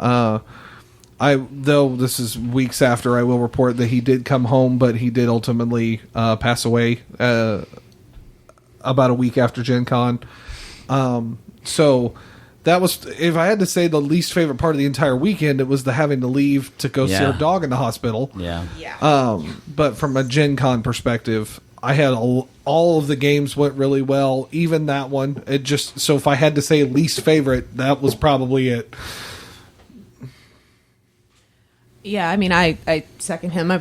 Though this is weeks after, I will report that he did come home, but he did ultimately pass away about a week after Gen Con. So that was, if I had to say the least favorite part of the entire weekend, it was the having to leave to go see Yeah. our dog in the hospital. Yeah. But from a Gen Con perspective, I had all of the games went really well. Even that one, it just, so if I had to say least favorite, that was probably it. Yeah, I mean, I second him. I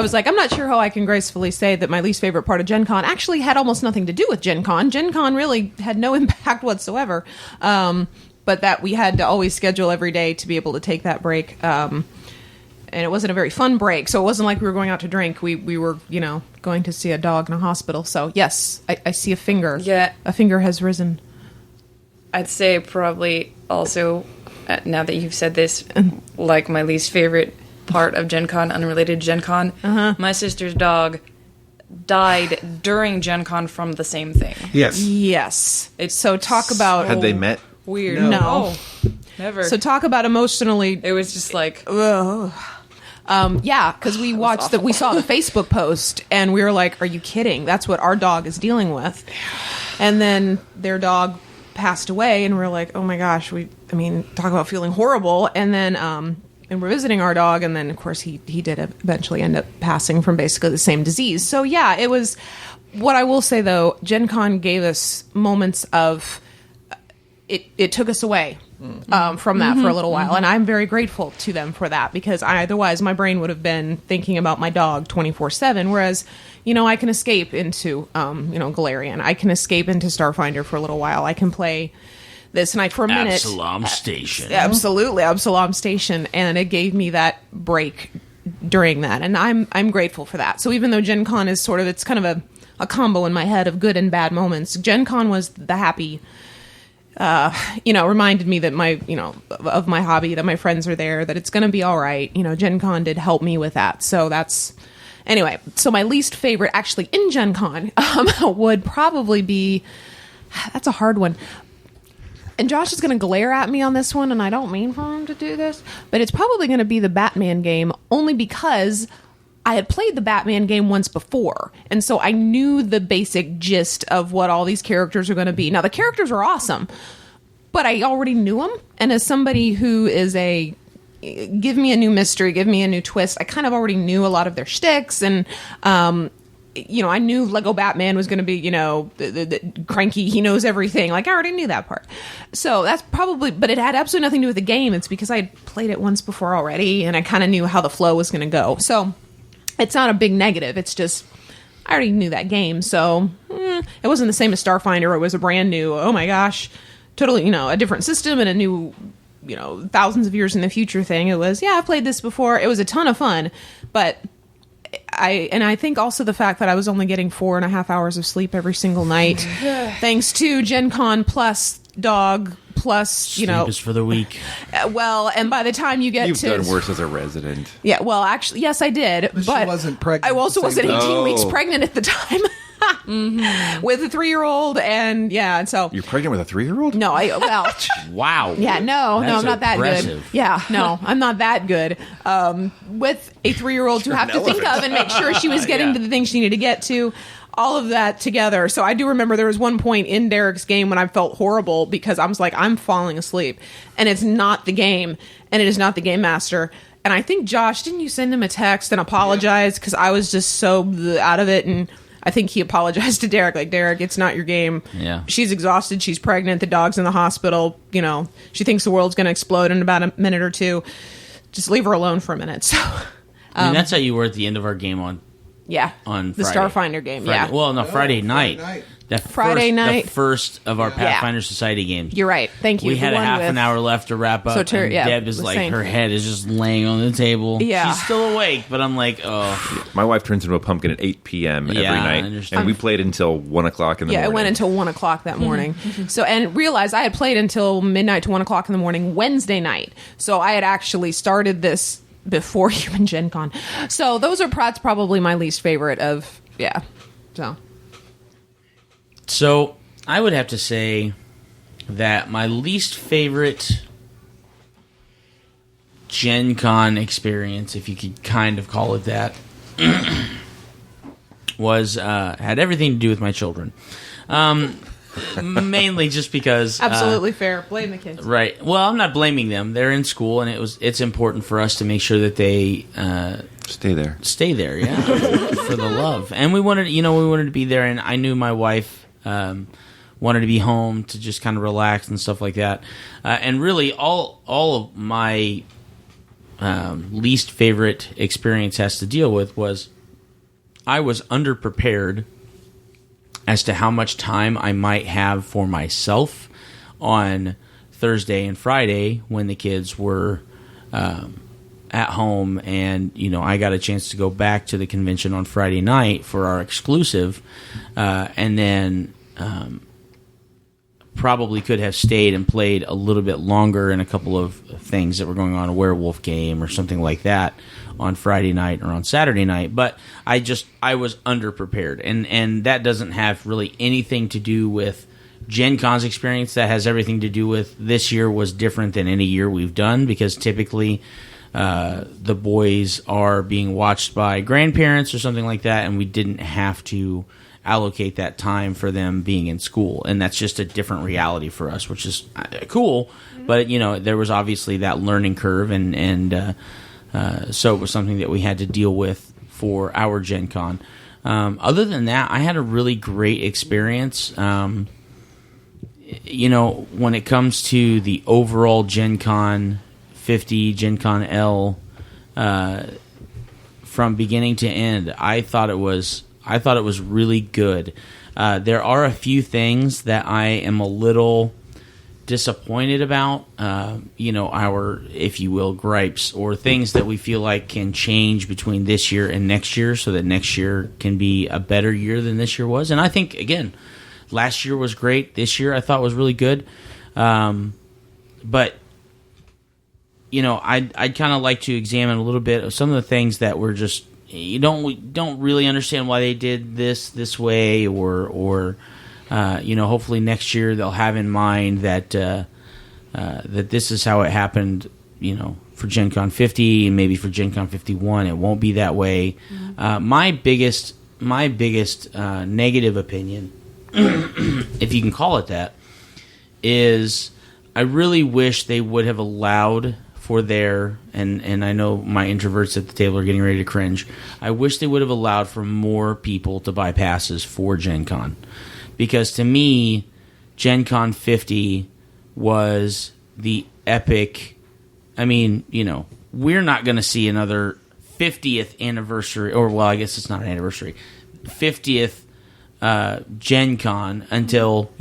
was like, I'm not sure how I can gracefully say that my least favorite part of Gen Con actually had almost nothing to do with Gen Con. Gen Con really had no impact whatsoever. But that we had to always schedule every day to be able to take that break. And it wasn't a very fun break, so it wasn't like we were going out to drink. We were, going to see a dog in a hospital. So, yes, I see a finger. Yeah. A finger has risen. I'd say probably also, now that you've said this, like my least favorite part of Gen Con, unrelated to Gen Con, my sister's dog died during Gen Con from the same thing. Yes. Yes. So talk about... Had they met? Weird. No. No. Never. So talk about emotionally... It was just like... Yeah, because we watched we saw the Facebook post, and we were like, "Are you kidding? That's what our dog is dealing with." And then their dog passed away, and we're like, "Oh my gosh!" Talk about feeling horrible. And then, and we're visiting our dog, and then of course he did eventually end up passing from basically the same disease. So yeah, it was. What I will say though, Gen Con gave us moments of. It took us away. From that for a little while, and I'm very grateful to them for that, because otherwise my brain would have been thinking about my dog 24/7, whereas I can escape into Galarian, I can escape into Starfinder for a little while, I can play this, and for a minute Absalom Station. Absolutely, Absalom Station, and it gave me that break during that, and I'm grateful for that. So even though Gen Con is it's kind of a combo in my head of good and bad moments, Gen Con was the happy reminded me that of my hobby, that my friends are there, that it's going to be all right. Gen Con did help me with that. So anyway, so my least favorite actually in Gen Con would probably be, that's a hard one. And Josh is going to glare at me on this one, and I don't mean for him to do this, but it's probably going to be the Batman game, only because I had played the Batman game once before, and so I knew the basic gist of what all these characters are going to be. Now, the characters are awesome, but I already knew them, and as somebody who is give me a new mystery, give me a new twist, I kind of already knew a lot of their shticks, and I knew Lego Batman was going to be, the cranky, he knows everything. Like, I already knew that part. So that's probably, but it had absolutely nothing to do with the game. It's because I had played it once before already, and I kind of knew how the flow was going to go. So it's not a big negative. It's just, I already knew that game. So it wasn't the same as Starfinder. It was a brand new, oh my gosh, totally, a different system and a new, thousands of years in the future thing. It was, I've played this before. It was a ton of fun, but I think also the fact that I was only getting 4.5 hours of sleep every single night, thanks to Gen Con plus dog plus, Sleep is for the weak. Well, and by the time you get You've to... done worse as a resident. Yeah, well, actually, yes, I did. But she wasn't pregnant I also at the wasn't same 18 time. weeks Oh. pregnant at the time. With a 3-year-old, and and so... You're pregnant with a 3-year-old? No, Wow. Yeah, no, That's I'm not that impressive. good. Yeah, no, I'm not that good. With a 3-year-old to have to think of and make sure she was getting to the things she needed to get to, all of that together. So I do remember there was one point in Derek's game when I felt horrible because I was like, I'm falling asleep, and it's not the game, and it is not the game master. And I think, Josh, didn't you send him a text and apologize? Because I was just so out of it, and I think he apologized to Derek, like, Derek, it's not your game. Yeah. She's exhausted. She's pregnant. The dog's in the hospital. She thinks the world's going to explode in about a minute or two. Just leave her alone for a minute. So, that's how you were at the end of our game on the Friday. Starfinder game. Friday. Yeah. Well, no, Friday night. Friday night. The first of our Pathfinder Society games. You're right. Thank you. We had The a one half with- an hour left to wrap up. So and Deb is was like, saying- her head is just laying on the table. Yeah. She's still awake, but I'm like, oh. My wife turns into a pumpkin at 8 p.m. every Yeah, I night. understand. And we played until 1 o'clock in the morning. Yeah, it went until 1 o'clock that morning. So, and realized I had played until midnight to 1 o'clock in the morning Wednesday night. So I had actually started this before even Gen Con. So those are probably my least favorite of, So I would have to say that my least favorite Gen Con experience, if you could kind of call it that, was had everything to do with my children. Mainly just because Absolutely fair. Blame the kids. right. Well, I'm not blaming them. They're in school, and it's important for us to make sure that they Stay there. stay there. Yeah, for the love. And we wanted to be there, and I knew my wife wanted to be home to just kind of relax and stuff like that. And really, all of my least favorite experience has to deal with was I was underprepared as to how much time I might have for myself on Thursday and Friday when the kids were at home, and I got a chance to go back to the convention on Friday night for our exclusive, and then probably could have stayed and played a little bit longer in a couple of things that were going on, a werewolf game or something like that on Friday night or on Saturday night. But I was underprepared, and that doesn't have really anything to do with Gen Con's experience. That has everything to do with this year was different than any year we've done, because typically the boys are being watched by grandparents or something like that, and we didn't have to allocate that time for them being in school, and that's just a different reality for us, which is cool. But there was obviously that learning curve, and so it was something that we had to deal with for our Gen Con. Other than that, I had a really great experience. When it comes to the overall Gen Con 50, Gen Con L, from beginning to end, I thought it was really good. There are a few things that I am a little disappointed about, our, if you will, gripes, or things that we feel like can change between this year and next year so that next year can be a better year than this year was. And I think, again, last year was great. This year I thought was really good. But I'd kind of like to examine a little bit of some of the things that were just, we don't really understand why they did this way, or hopefully next year they'll have in mind that that this is how it happened, for Gen Con 50 and maybe for Gen Con 51 it won't be that way. My biggest negative opinion, if you can call it that, is I really wish they would have allowed for their, and I know my introverts at the table are getting ready to cringe, I wish they would have allowed for more people to buy passes for Gen Con. Because to me, Gen Con 50 was the epic, we're not going to see another 50th anniversary, or well, I guess it's not an anniversary, 50th Gen Con until,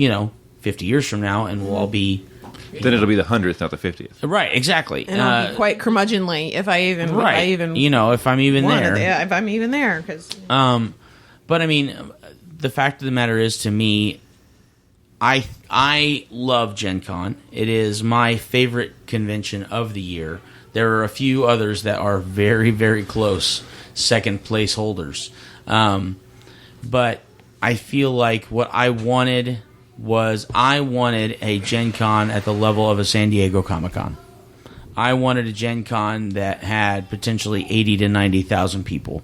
50 years from now, and we'll all be... Then it'll be the 100th, not the 50th. Right, exactly. And I'll be quite curmudgeonly if I even, right. if I even, if I'm even there. If I'm even there, because. But the fact of the matter is, to me, I love Gen Con. It is my favorite convention of the year. There are a few others that are very, very close second place holders. But I feel like what I wanted was a Gen Con at the level of a San Diego Comic-Con. I wanted a Gen Con that had potentially 80 to 90,000 people.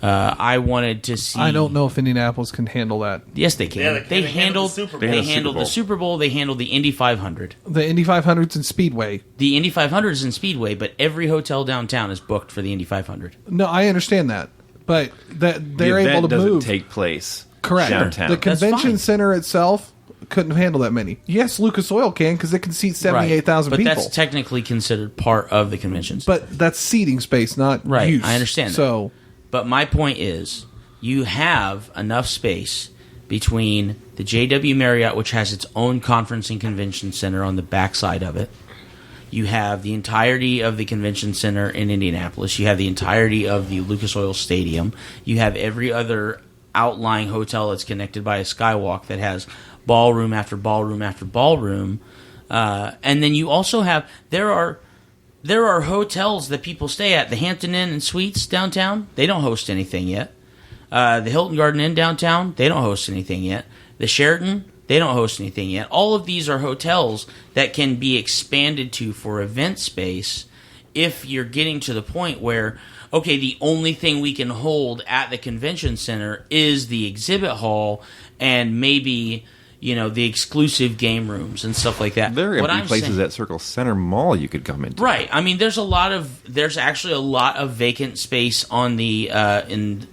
I wanted to see... I don't know if Indianapolis can handle that. Yes, they can. Yeah, they handled the Super Bowl. They handled the Indy 500. The Indy 500's in Speedway. The Indy 500 is in Speedway, but every hotel downtown is booked for the Indy 500. No, I understand that. But that they're the able to doesn't move. take place Correct. downtown. The convention fine. center itself couldn't handle that many. Yes, Lucas Oil can, because it can seat 78,000 people. But that's technically considered part of the convention center. But that's seating space, not Right, use. I understand that. So, But my point is, you have enough space between the JW Marriott, which has its own conference and convention center on the backside of it. You have the entirety of the convention center in Indianapolis. You have the entirety of the Lucas Oil Stadium. You have every other outlying hotel that's connected by a skywalk that has ballroom after ballroom after ballroom. And then you also have... There are hotels that people stay at. The Hampton Inn and Suites downtown, they don't host anything yet. The Hilton Garden Inn downtown, they don't host anything yet. The Sheraton, they don't host anything yet. All of these are hotels that can be expanded to for event space if you're getting to the point where, okay, the only thing we can hold at the convention center is the exhibit hall and maybe, the exclusive game rooms and stuff like that. There are going to be places at Circle Center Mall you could come into. Right. I mean, there's actually a lot of vacant space on the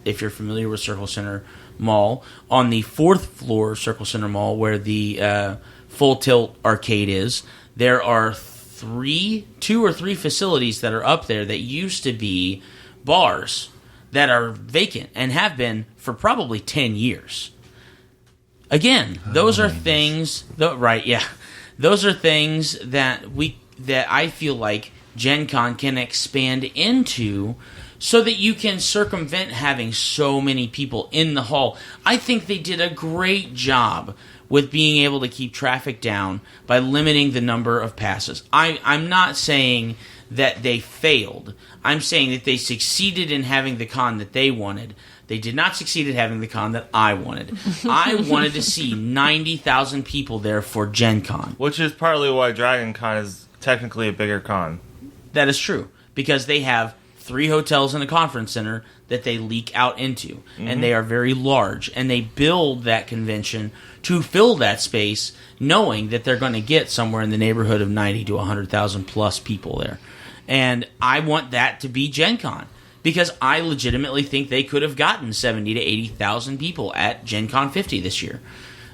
if you're familiar with Circle Center Mall, on the 4th floor Circle Center Mall where the Full Tilt arcade is. There are 2 or 3 facilities that are up there that used to be bars that are vacant and have been for probably 10 years. Again, those are things. Those are things that I feel like Gen Con can expand into, so that you can circumvent having so many people in the hall. I think they did a great job with being able to keep traffic down by limiting the number of passes. I'm not saying that they failed. I'm saying that they succeeded in having the con that they wanted. They did not succeed at having the con that I wanted. I wanted to see 90,000 people there for Gen Con. Which is partly why Dragon Con is technically a bigger con. That is true, because they have 3 hotels and a conference center that they leak out into, and they are very large, and they build that convention to fill that space, knowing that they're going to get somewhere in the neighborhood of 90 to 100,000 plus people there. And I want that to be Gen Con, because I legitimately think they could have gotten 70 to 80,000 people at Gen Con 50 this year,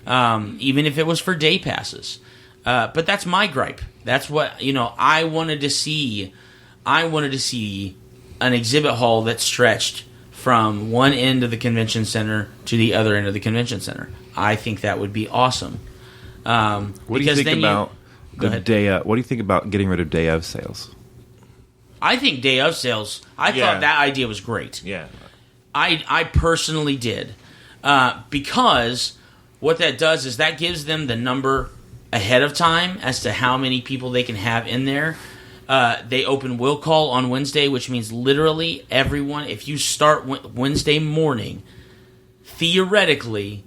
even if it was for day passes. But that's my gripe. That's what I wanted to see. I wanted to see an exhibit hall that stretched from one end of the convention center to the other end of the convention center. I think that would be awesome. What do you think about the day? What do you think about getting rid of day of sales? I think day of sales. I thought that idea was great. Yeah, I personally did, because what that does is that gives them the number ahead of time as to how many people they can have in there. They open will call on Wednesday, which means literally everyone. If you start Wednesday morning, theoretically,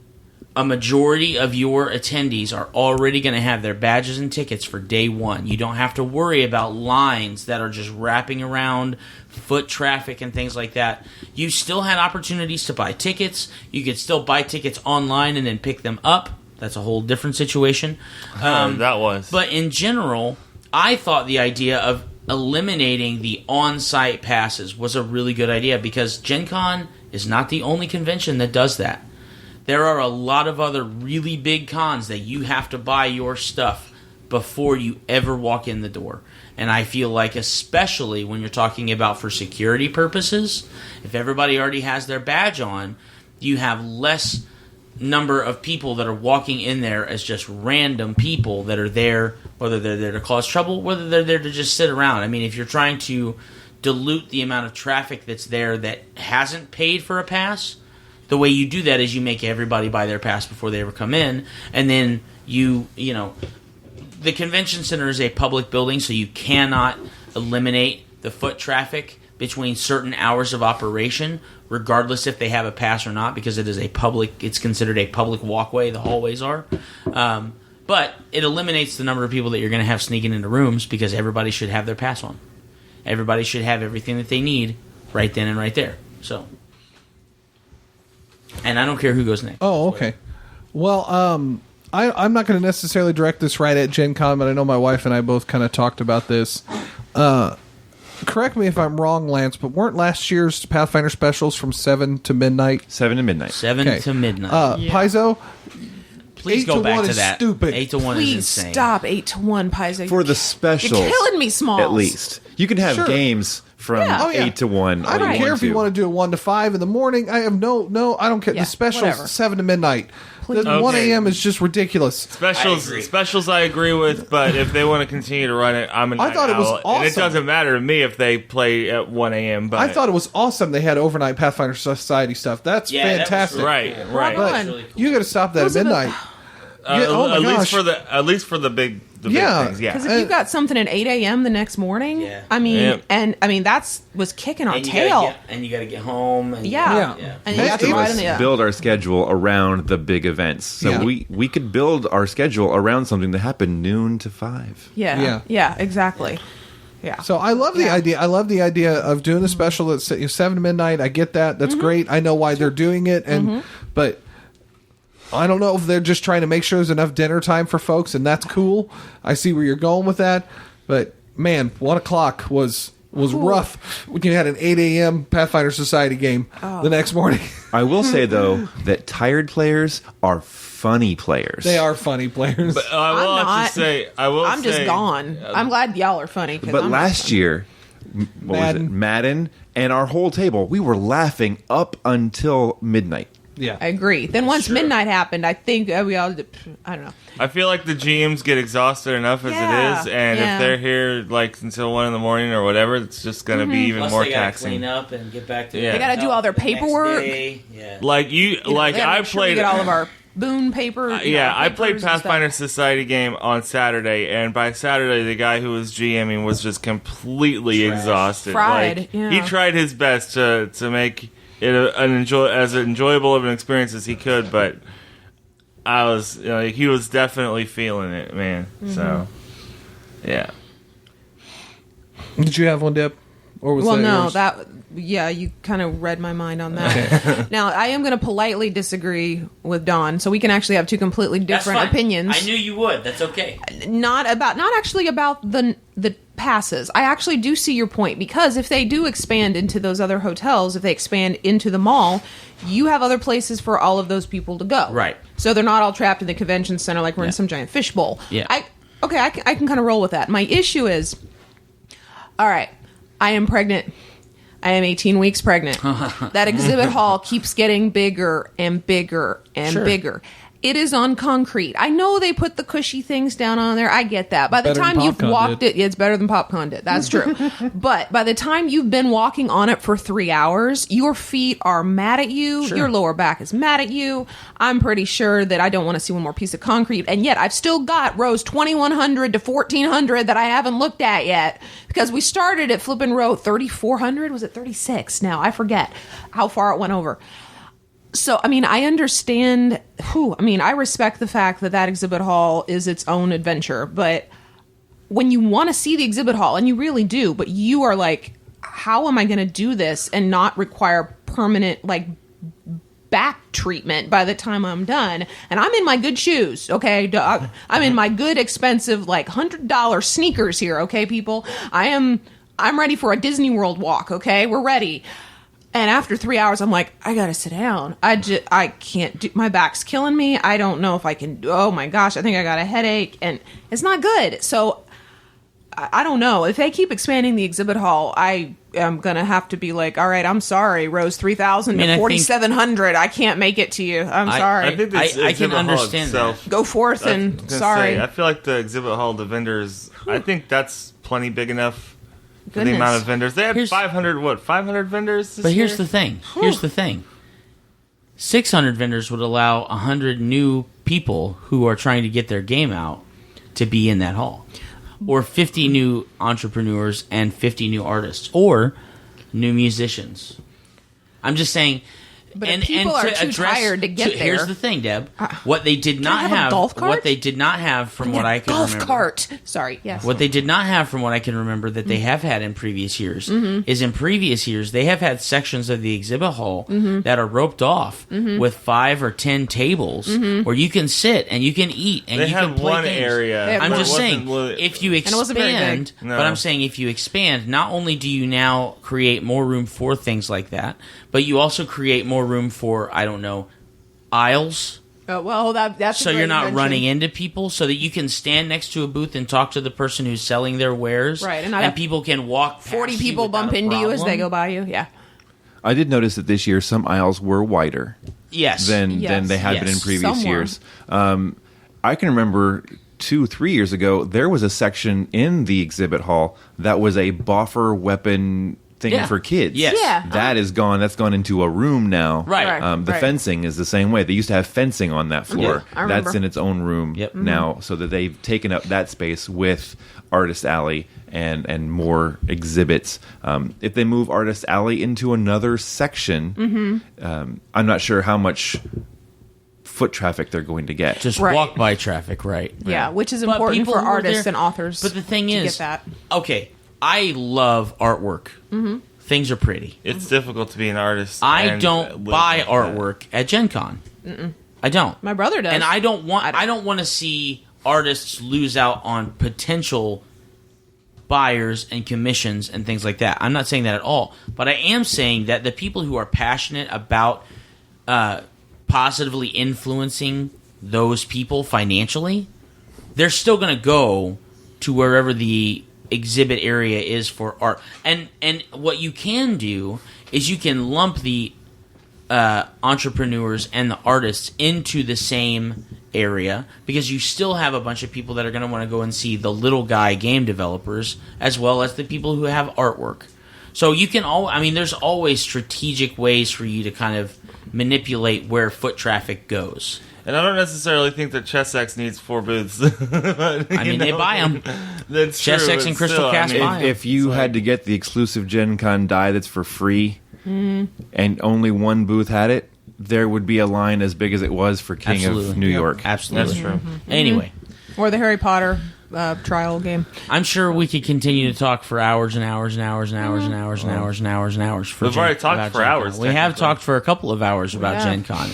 a majority of your attendees are already going to have their badges and tickets for day one. You don't have to worry about lines that are just wrapping around, foot traffic and things like that. You still had opportunities to buy tickets. You could still buy tickets online and then pick them up. That's a whole different situation. That was. But in general, I thought the idea of eliminating the on-site passes was a really good idea, because Gen Con is not the only convention that does that. There are a lot of other really big cons that you have to buy your stuff before you ever walk in the door. And I feel like, especially when you're talking about for security purposes, if everybody already has their badge on, you have less number of people that are walking in there as just random people that are there, whether they're there to cause trouble, whether they're there to just sit around. I mean, if you're trying to dilute the amount of traffic that's there that hasn't paid for a pass, the way you do that is you make everybody buy their pass before they ever come in, and then you know, the convention center is a public building, so you cannot eliminate the foot traffic between certain hours of operation, regardless if they have a pass or not, because it is a public. It's considered a public walkway. The hallways are, but it eliminates the number of people that you're going to have sneaking into rooms, because everybody should have their pass on. Everybody should have everything that they need right then and right there. So. And I don't care who goes next. Oh, okay. Well, I'm not going to necessarily direct this right at Gen Con, but I know my wife and I both kind of talked about this. Correct me if I'm wrong, Lance, but weren't last year's Pathfinder specials from 7 to midnight? 7 to midnight. 7 to midnight. Paizo? Please go back to that. Stupid. 8 to 1 Please is insane. stop 8 to 1, Paizo. For the specials. You're killing me, Smalls. At least. You can have games from 8 to 1. I don't care if you want to do a 1 to 5 in the morning. I have no, I don't care. Yeah, the specials, whatever. 7 to midnight. Please. The 1 a.m. is just ridiculous. Specials I agree with, but if they want to continue to run it, I'm a night I thought it was owl, awesome. and it doesn't matter to me if they play at 1 a.m. But I thought it was awesome they had overnight Pathfinder Society stuff. That's fantastic. right. But really cool. you got to stop that Those at are the- midnight. Oh my at gosh. least for the big big things. Yeah. Because if you got something at 8 a.m. the next morning, Yeah. I mean, Yeah. and I mean that's was kicking our And you tail. got to get home. And Yeah. Yeah. And you have to Most of ride us in the build our schedule around the big events. So Yeah. we could build our schedule around something that happened noon to 5. Yeah, exactly. Yeah. So I love the idea. I love the idea of doing the special at 7 to midnight. I get that. That's great. I know why they're doing it. And but I don't know if they're just trying to make sure there's enough dinner time for folks, and that's cool. I see where you're going with that. But, man, 1 o'clock was rough when you had an 8 a.m. Pathfinder Society game the next morning. I will say, though, that tired players are funny players. They are funny players. But I will I'm not. actually say, I'm just gone. I'm glad y'all are funny. But last year, what was it? Madden, and our whole table, we were laughing up until midnight. Yeah. I agree. Then once midnight happened, I think we all, I don't know. I feel like the GMs get exhausted enough as it is, and if they're here like until 1 a.m. or whatever, it's just going to be even Plus more they gotta taxing. clean up and get back to. Yeah. They got to do all their paperwork. Yeah. Like They gotta I make sure we played. get all of our boon paper. I played papers and stuff. Pathfinder Society game on Saturday, and by Saturday, the guy who was GMing was just completely exhausted. Fried, Like, yeah. He tried his best to make it as enjoyable of an experience as he could, but he was definitely feeling it, man. So, yeah. Did you have one, Deb? Or was Well, that no, yours? you kind of read my mind on that. Now, I am going to politely disagree with Dawn, so we can actually have two completely That's different fine. opinions. I knew you would. That's okay. Not actually about the passes. I actually do see your point, because if they do expand into those other hotels, if they expand into the mall, you have other places for all of those people to go. Right. So they're not all trapped in the convention center like we're in some giant fishbowl. Yeah. I can kind of roll with that. My issue is, all right, I am pregnant. I am 18 weeks pregnant. That exhibit hall keeps getting bigger and bigger and bigger. It is on concrete. I know they put the cushy things down on there. I get that. By the Better than time you've PopCon walked did. it's better than PopCon did. That's true. But by the time you've been walking on it for 3 hours, your feet are mad at you. Your lower back is mad at you. I'm pretty sure that I don't want to see one more piece of concrete. And yet I've still got rows 2100 to 1400 that I haven't looked at yet, because we started at flipping row 3400. Was it 36? Now I forget how far it went over. So, I mean, I understand. I respect the fact that exhibit hall is its own adventure. But when you want to see the exhibit hall, and you really do, but you are like, how am I going to do this and not require permanent, like, back treatment by the time I'm done? And I'm in my good shoes, okay? I'm in my good, expensive, like, $100 sneakers here, okay, people? I'm ready for a Disney World walk, okay? We're ready. And after 3 hours, I'm like, I gotta sit down. I can't do. My back's killing me. I don't know if I can. Oh my gosh, I think I got a headache, and it's not good. So I don't know. If they keep expanding the exhibit hall, I am gonna have to be like, all right, I'm sorry, rows 3,000 to 4,700. I can't make it to you. I'm sorry. I think the I can exhibit hall understand itself, Go forth and sorry. I feel like the exhibit hall, the vendors, I think that's plenty big enough. For the Goodness. amount of vendors. They had Here's- 500 vendors this But here's year? the thing. Here's the thing. 600 vendors would allow 100 new people who are trying to get their game out to be in that hall. Or 50 new entrepreneurs and 50 new artists. Or new musicians. I'm just saying... But if people are too tired to get there. Here's the thing, Deb. What they did not have a have... golf cart? What they did not have from what I can golf remember... cart. Sorry. Yes. What they did not have, from what I can remember, that they have had in previous years, is in previous years they have had sections of the exhibit hall that are roped off with 5 or 10 tables where you can sit and you can eat and They you had can play one games. area. I'm that just saying, wasn't if you it wasn't very expand, big. No. but I'm saying if you expand, not only do you now create more room for things like that, but you also create more room for, I don't know, aisles. Well, that's So a great you're not invention. running into people, so that you can stand next to a booth and talk to the person who's selling their wares, Right, and not have people can walk past 40 you people without bump a into you as they problem. go by you. Yeah. I did notice that this year some aisles were wider Yes. than they had been in Yes. previous Some were. years. I can remember 2-3 years ago there was a section in the exhibit hall that was a boffer weapon thing Yeah. for kids. Yes. Yeah. That is gone. That's gone into a room now. Right. The Right. fencing is the same way. They used to have fencing on that floor. I remember. That's in its own room Yep. now, so that they've taken up that space with Artist Alley and more exhibits. If they move Artist Alley into another section, I'm not sure how much foot traffic they're going to get. Just Right. walk by traffic, right? Yeah, which is But important people for who are artists there- and authors. But the thing to is, get that. okay, I love artwork. Things are pretty. It's difficult to be an artist. I and don't live buy like that. artwork at GenCon. I don't. My brother does. And I don't want to see artists lose out on potential buyers and commissions and things like that. I'm not saying that at all. But I am saying that the people who are passionate about positively influencing those people financially, they're still going to go to wherever the exhibit area is for art. And what you can do is you can lump the entrepreneurs and the artists into the same area, because you still have a bunch of people that are going to want to go and see the little guy game developers as well as the people who have artwork. So you can there's always strategic ways for you to kind of manipulate where foot traffic goes. And I don't necessarily think that ChessX needs 4 booths. They buy them. That's true, ChessX and Crystal Cast buy them. If you had to get the exclusive Gen Con die that's for free, and only one booth had it, there would be a line as big as it was for King of New York. Absolutely. That's true. Anyway. Or the Harry Potter trial game. I'm sure we could continue to talk for hours and hours and hours and hours and hours and hours and hours and hours. We've already talked for hours. We have talked for a couple of hours about Gen Con.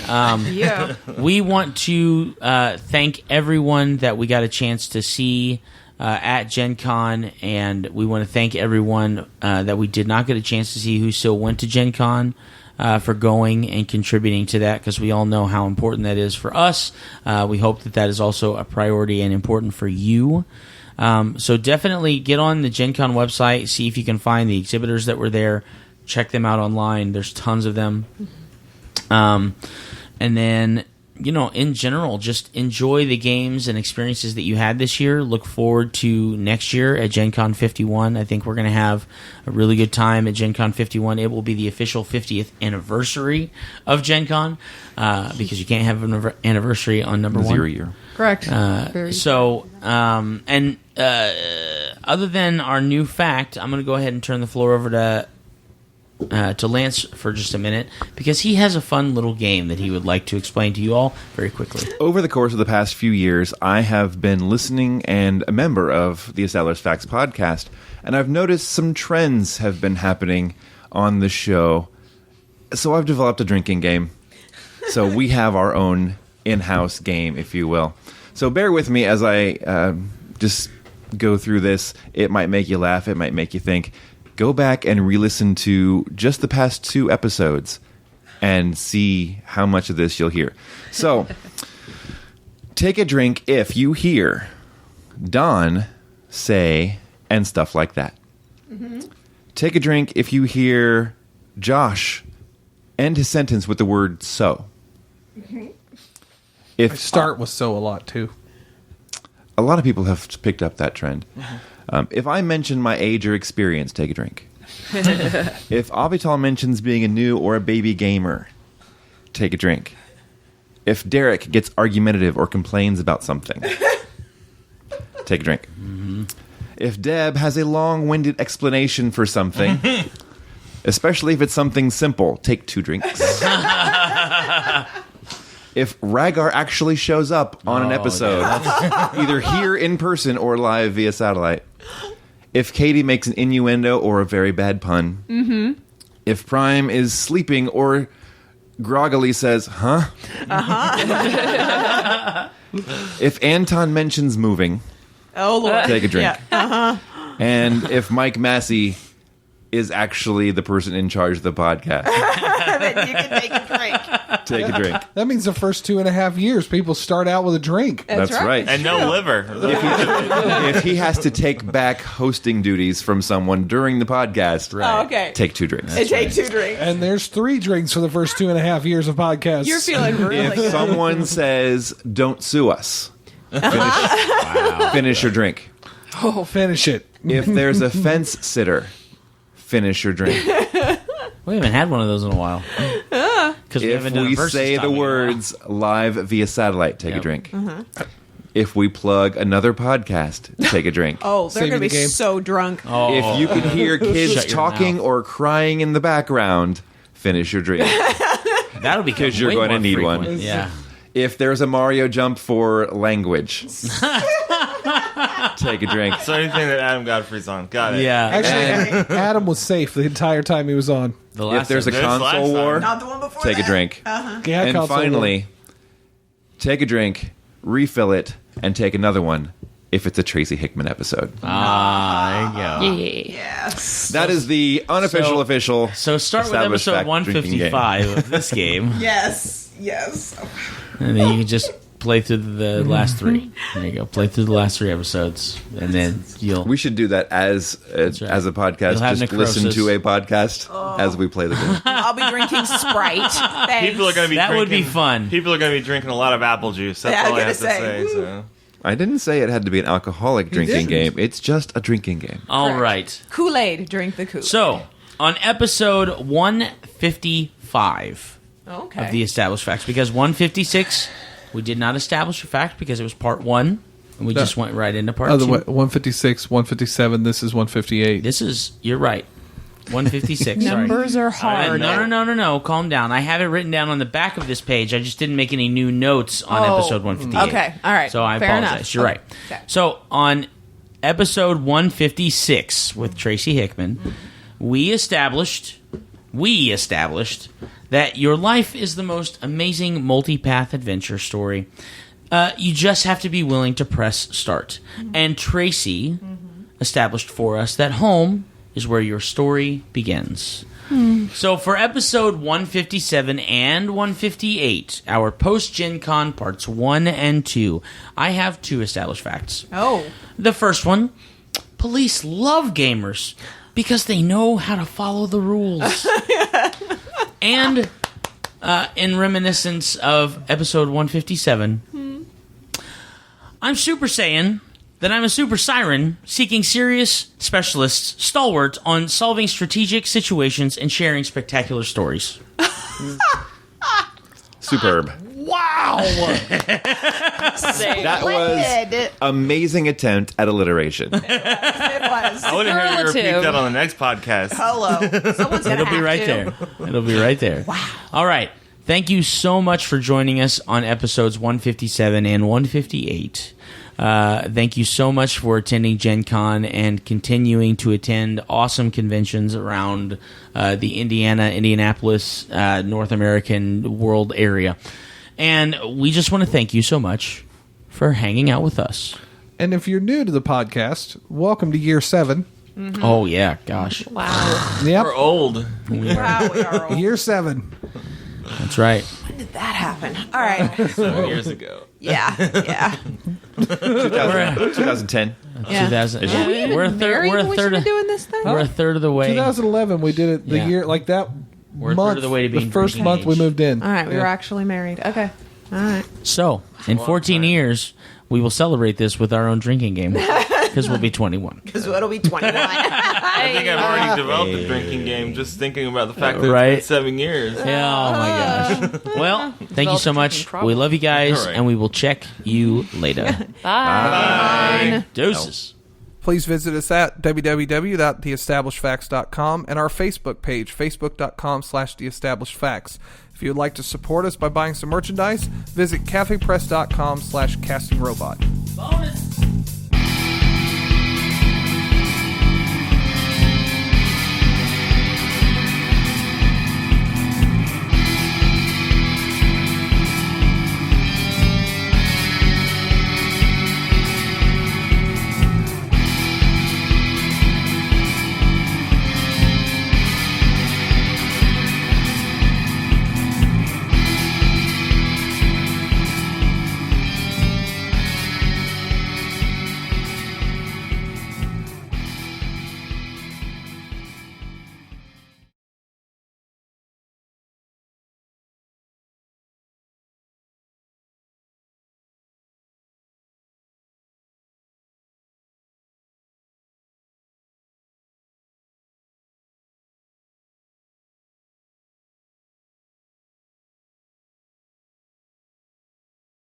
Yeah. We want to thank everyone that we got a chance to see at Gen Con, and we want to thank everyone that we did not get a chance to see who still went to Gen Con. For going and contributing to that, because we all know how important that is for us. We hope that is also a priority and important for you. So definitely get on the Gen Con website, see if you can find the exhibitors that were there. Check them out online. There's tons of them. And then, in general, just enjoy the games and experiences that you had this year. Look forward to next year at Gen Con 51. I think we're going to have a really good time at Gen Con 51. It will be the official 50th anniversary of Gen Con, because you can't have an anniversary on number 1. 0 year. Correct. Other than our new fact, I'm going to go ahead and turn the floor over to Lance for just a minute, because he has a fun little game that he would like to explain to you all very quickly. Over the course of the past few years, I have been listening and a member of the Established Facts podcast, and I've noticed some trends have been happening on the show. So I've developed a drinking game. So we have our own in-house game, if you will. So bear with me as I just go through this. It might make you laugh. It might make you think. Go back and re-listen to just the past 2 episodes and see how much of this you'll hear. So, take a drink if you hear Don say and stuff like that. Mm-hmm. Take a drink if you hear Josh end his sentence with the word so. Mm-hmm. I start with so a lot, too. A lot of people have picked up that trend. Mm-hmm. If I mention my age or experience, take a drink. If Avital mentions being a new or a baby gamer, take a drink. If Derek gets argumentative or complains about something, take a drink. Mm-hmm. If Deb has a long-winded explanation for something, especially if it's something simple, take 2 drinks. If Rhaegar actually shows up on an episode, either here in person or live via satellite. If Katie makes an innuendo or a very bad pun. Mm-hmm. If Prime is sleeping or groggily says, huh? Uh-huh. If Anton mentions moving, take a drink. Yeah. Uh-huh. And if Mike Massey is actually the person in charge of the podcast, then you can take a drink. Take a drink. That means the first 2.5 years, people start out with a drink. That's right. And no liver. If he has to take back hosting duties from someone during the podcast, take 2 drinks. Take 2 drinks. And there's 3 drinks for the first 2.5 years of podcasts. You're feeling really If good. someone says, don't sue us, finish your drink. Oh, finish it. If there's a fence sitter, finish your drink. We haven't had one of those in a while. Because If we say the words live via satellite, take a drink. Uh-huh. If we plug another podcast, take a drink. Oh, they're going to be game. so drunk. Oh. If you can hear kids Shut your talking mouth. or crying in the background, finish your drink. That'll be Because you're going to need one. Yeah. If there's a Mario jump for language, take a drink. So anything that Adam Godfrey's on. Got it. Yeah. Actually, Adam was safe the entire time he was on. The If there's a This last console time. war, Not the one before take a that. drink. Yeah, And console finally, take a drink, refill it, and take another one if it's a Tracy Hickman episode. There you go. Yes. That is the unofficial, official. So start with established episode fact drinking game. 155 of this game, Yes. and then you can just play through the last three. There you go. Play through the last 3 episodes, and then you'll. We should do that as a podcast. You'll have Just necrosis. listen to a podcast as we play the game. I'll be drinking Sprite. Thanks. People are going to be That drinking, would be fun. People are going to be drinking a lot of apple juice. That's Yeah, I all was I have to gonna say. say. So. I didn't say it had to be an alcoholic drinking didn't. game. It's just a drinking game. All right. Kool-Aid. Drink the Kool-Aid. So on episode 155 okay. of the established facts, because 156 we did not establish a fact because it was part 1, and we just went right into part 2. 156, 157. This is 158. This is, you're right, 156. Sorry. Numbers are hard. No. Calm down. I have it written down on the back of this page. I just didn't make any new notes on episode 158. Okay. All right. So I Fair apologize. enough. You're right. Okay. So on episode 156 with Tracy Hickman, we established that your life is the most amazing multi-path adventure story. You just have to be willing to press start. And Tracy established for us that home is where your story begins. So for episode 157 and 158, our post-GenCon parts 1 and 2, I have 2 established facts. Oh. The first one, police love gamers because they know how to follow the rules. And in reminiscence of episode 157, I'm Super Saiyan, that I'm a super siren seeking serious specialists, stalwarts on solving strategic situations and sharing spectacular stories. Superb. Wow! That was amazing attempt at alliteration. It was. I want to hear you repeat Superlative. that on the next podcast. Hello. Someone's gonna It'll be have right to. there. It'll be right there. Wow. All right. Thank you so much for joining us on episodes 157 and 158. Thank you so much for attending GenCon and continuing to attend awesome conventions around the Indianapolis, North American world area. And we just want to thank you so much for hanging out with us. And if you're new to the podcast, welcome to year 7. Oh, yeah. Gosh. Wow. Yep. We're old. Wow, we are old. Year 7. That's right. When did that happen? All right. 7 years ago. Yeah. 2010. Yeah. 2000. Were we even We're a married third. We're when a we third. started doing this thing? We're a third of the way. 2011, we did it the Yeah. year, like that We're a third month, of the way to being first drinking month we age. moved in. All right, we Yeah. were actually married. Okay. All right. So, in 14 years, we will celebrate this with our own drinking game because we'll be 21. Because it'll be 21. I think I've already developed a drinking game just thinking about the fact that Right. it's been 7 years. Yeah, oh my gosh. Well, thank you so much. We love you guys, All right. and we will check you later. Bye. Deuces. Please visit us at www.theestablishedfacts.com and our Facebook page, facebook.com/theestablishedfacts. If you would like to support us by buying some merchandise, visit cafepress.com/castingrobot. Bonus.